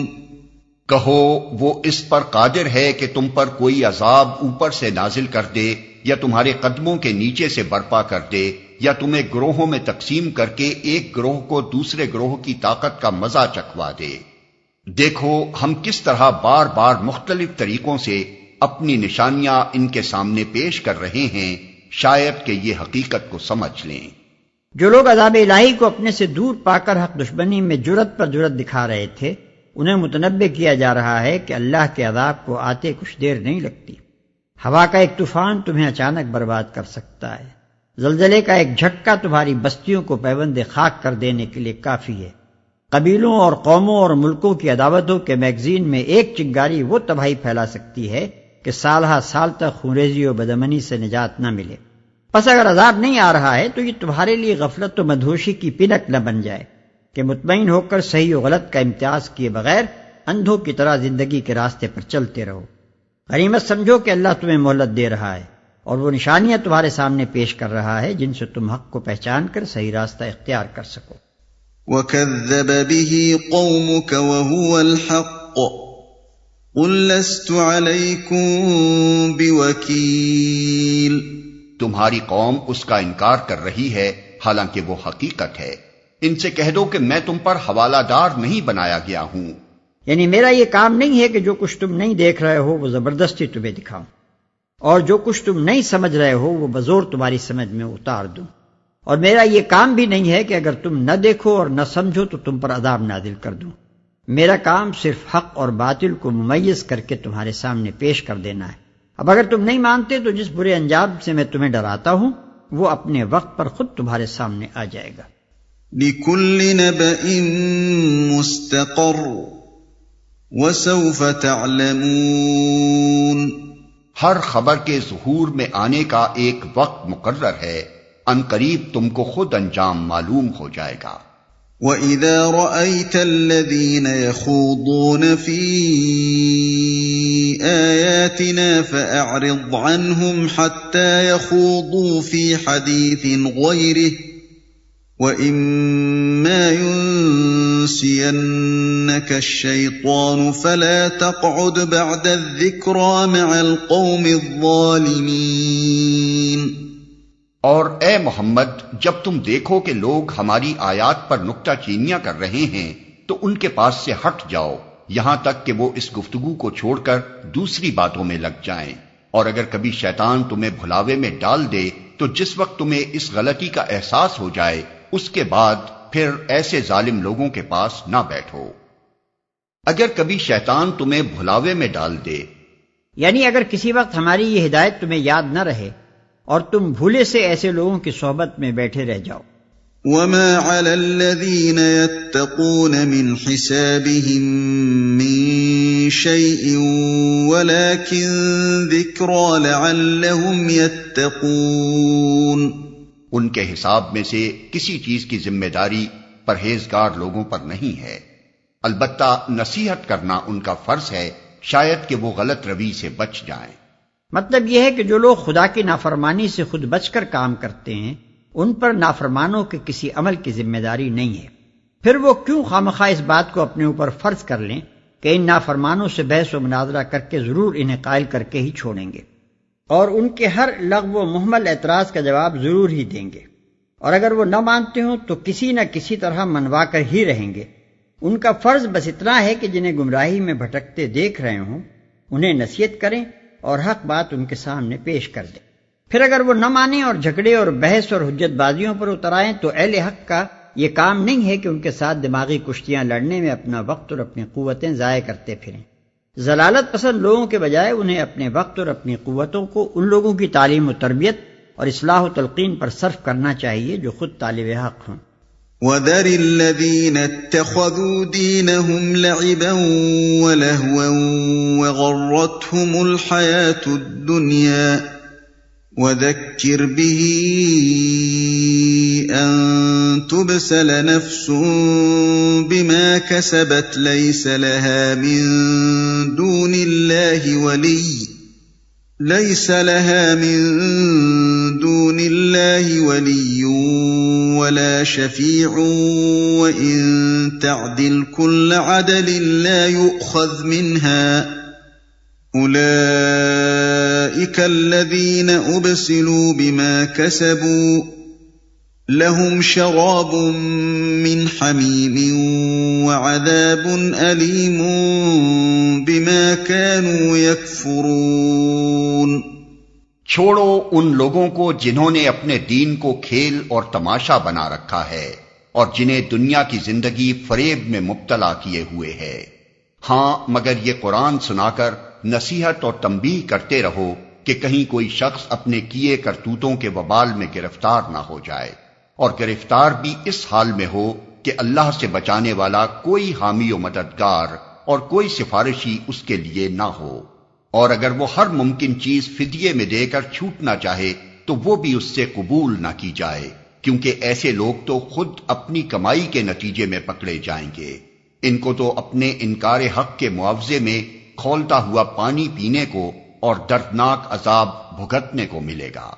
کہو وہ اس پر قادر ہے کہ تم پر کوئی عذاب اوپر سے نازل کر دے یا تمہارے قدموں کے نیچے سے برپا کر دے یا تمہیں گروہوں میں تقسیم کر کے ایک گروہ کو دوسرے گروہ کی طاقت کا مزہ چکھوا دے۔ دیکھو ہم کس طرح بار بار مختلف طریقوں سے اپنی نشانیاں ان کے سامنے پیش کر رہے ہیں، شاید کہ یہ حقیقت کو سمجھ لیں۔ جو لوگ عذاب الہی کو اپنے سے دور پا کر حق دشمنی میں جرت پر جرت دکھا رہے تھے، انہیں متنبہ کیا جا رہا ہے کہ اللہ کے عذاب کو آتے کچھ دیر نہیں لگتی۔ ہوا کا ایک طوفان تمہیں اچانک برباد کر سکتا ہے، زلزلے کا ایک جھٹکا تمہاری بستیوں کو پیوند خاک کر دینے کے لیے کافی ہے۔ قبیلوں اور قوموں اور ملکوں کی عداوتوں کے میگزین میں ایک چنگاری وہ تباہی پھیلا سکتی ہے کہ سالہ سال تک خونریزی و بدامنی سے نجات نہ ملے۔ پس اگر عذاب نہیں آ رہا ہے تو یہ تمہارے لیے غفلت و مدہوشی کی پینک نہ بن جائے کہ مطمئن ہو کر صحیح و غلط کا امتیاز کیے بغیر اندھوں کی طرح زندگی کے راستے پر چلتے رہو۔ غنیمت سمجھو کہ اللہ تمہیں مہلت دے رہا ہے اور وہ نشانیاں تمہارے سامنے پیش کر رہا ہے جن سے تم حق کو پہچان کر صحیح راستہ اختیار کر سکو۔ وَكَذَّبَ بِهِ قَوْمُكَ وَهُوَ الْحَقُّ قُل لَّسْتُ عَلَيْكُمْ بِوَكِيلٍ۔ تمہاری قوم اس کا انکار کر رہی ہے حالانکہ وہ حقیقت ہے۔ ان سے کہہ دو کہ میں تم پر حوالہ دار نہیں بنایا گیا ہوں۔ یعنی میرا یہ کام نہیں ہے کہ جو کچھ تم نہیں دیکھ رہے ہو وہ زبردستی تمہیں دکھاؤں، اور جو کچھ تم نہیں سمجھ رہے ہو وہ بزور تمہاری سمجھ میں اتار دوں، اور میرا یہ کام بھی نہیں ہے کہ اگر تم نہ دیکھو اور نہ سمجھو تو تم پر عذاب نازل کر دوں۔ میرا کام صرف حق اور باطل کو ممیز کر کے تمہارے سامنے پیش کر دینا ہے۔ اب اگر تم نہیں مانتے تو جس برے انجام سے میں تمہیں ڈراتا ہوں وہ اپنے وقت پر خود تمہارے سامنے آ جائے گا۔ لِكُلِّ نَبَإٍ مُسْتَقَرٌّ وَسَوْفَ تَعْلَمُونَ۔ ہر خبر کے ظہور میں آنے کا ایک وقت مقرر ہے، ان قریب تم کو خود انجام معلوم ہو جائے گا۔ وَإِذَا رَأَيْتَ الَّذِينَ يَخُوضُونَ فِي آيَاتِنَا فَأَعْرِضْ عَنْهُمْ حَتَّى يَخُوضُوا فِي حَدِيثٍ غَيْرِهِ وَإِمَّا يُنسِيَنَّكَ الشَّيْطَانُ فَلَا تَقْعُدْ بَعْدَ الذِّكْرَى مَعَ الْقَوْمِ الظَّالِمِينَ۔ اور اے محمد جب تم دیکھو کہ لوگ ہماری آیات پر نکتہ چینیاں کر رہے ہیں تو ان کے پاس سے ہٹ جاؤ یہاں تک کہ وہ اس گفتگو کو چھوڑ کر دوسری باتوں میں لگ جائیں، اور اگر کبھی شیطان تمہیں بھلاوے میں ڈال دے تو جس وقت تمہیں اس غلطی کا احساس ہو جائے اس کے بعد پھر ایسے ظالم لوگوں کے پاس نہ بیٹھو۔ اگر کبھی شیطان تمہیں بھلاوے میں ڈال دے یعنی اگر کسی وقت ہماری یہ ہدایت تمہیں یاد نہ رہے اور تم بھولے سے ایسے لوگوں کی صحبت میں بیٹھے رہ جاؤ. وما على الذين يتقون من حسابهم من شيء ولكن ذكرى لعلهم يتقون. ان کے حساب میں سے کسی چیز کی ذمہ داری پرہیزگار لوگوں پر نہیں ہے، البتہ نصیحت کرنا ان کا فرض ہے، شاید کہ وہ غلط روی سے بچ جائیں. مطلب یہ ہے کہ جو لوگ خدا کی نافرمانی سے خود بچ کر کام کرتے ہیں ان پر نافرمانوں کے کسی عمل کی ذمہ داری نہیں ہے. پھر وہ کیوں خامخواہ اس بات کو اپنے اوپر فرض کر لیں کہ ان نافرمانوں سے بحث و مناظرہ کر کے ضرور انہیں قائل کر کے ہی چھوڑیں گے، اور ان کے ہر لغو و محمل اعتراض کا جواب ضرور ہی دیں گے، اور اگر وہ نہ مانتے ہوں تو کسی نہ کسی طرح منوا کر ہی رہیں گے. ان کا فرض بس اتنا ہے کہ جنہیں گمراہی میں بھٹکتے دیکھ رہے ہوں انہیں نصیحت کریں اور حق بات ان کے سامنے پیش کر دیں. پھر اگر وہ نہ مانیں اور جھگڑے اور بحث اور حجت بازیوں پر اتر آئیں تو اہل حق کا یہ کام نہیں ہے کہ ان کے ساتھ دماغی کشتیاں لڑنے میں اپنا وقت اور اپنی قوتیں ضائع کرتے پھریں. ضلالت پسند لوگوں کے بجائے انہیں اپنے وقت اور اپنی قوتوں کو ان لوگوں کی تعلیم و تربیت اور اصلاح و تلقین پر صرف کرنا چاہیے جو خود طالب حق ہوں. وَذَرِ الَّذِينَ اتَّخَذُوا دِينَهُمْ لَعِبًا وَلَهْوًا وَغَرَّتْهُمُ الْحَيَاةُ الدُّنْيَا وَذَكِّرْ بِهِ أَن تُبْسَلَ نَفْسٌ بِمَا كَسَبَتْ لَيْسَ لَهَا مِن دُونِ اللَّهِ وَلِيٌّ وَلَا شَفِيعٌ وَإِن تَعْدِلْ كُلَّ عَدْلٍ لَا يُؤْخَذْ مِنْهَا أُولَئِكَ الَّذِينَ أُبْسِلُوا بِمَا كَسَبُوا لَهُمْ شَرَابٌ مِّنْ حَمِيمٍ وَعَذَابٌ أَلِيمٌ بِمَا كَانُوا يَكْفُرُونَ. چھوڑو ان لوگوں کو جنہوں نے اپنے دین کو کھیل اور تماشا بنا رکھا ہے اور جنہیں دنیا کی زندگی فریب میں مبتلا کیے ہوئے ہے. ہاں مگر یہ قرآن سنا کر نصیحت اور تنبیہ کرتے رہو کہ کہیں کوئی شخص اپنے کیے کرتوتوں کے وبال میں گرفتار نہ ہو جائے، اور گرفتار بھی اس حال میں ہو کہ اللہ سے بچانے والا کوئی حامی و مددگار اور کوئی سفارشی اس کے لیے نہ ہو. اور اگر وہ ہر ممکن چیز فدیے میں دے کر چھوٹنا چاہے تو وہ بھی اس سے قبول نہ کی جائے، کیونکہ ایسے لوگ تو خود اپنی کمائی کے نتیجے میں پکڑے جائیں گے. ان کو تو اپنے انکار حق کے معاوضے میں کھولتا ہوا پانی پینے کو اور دردناک عذاب بھگتنے کو ملے گا.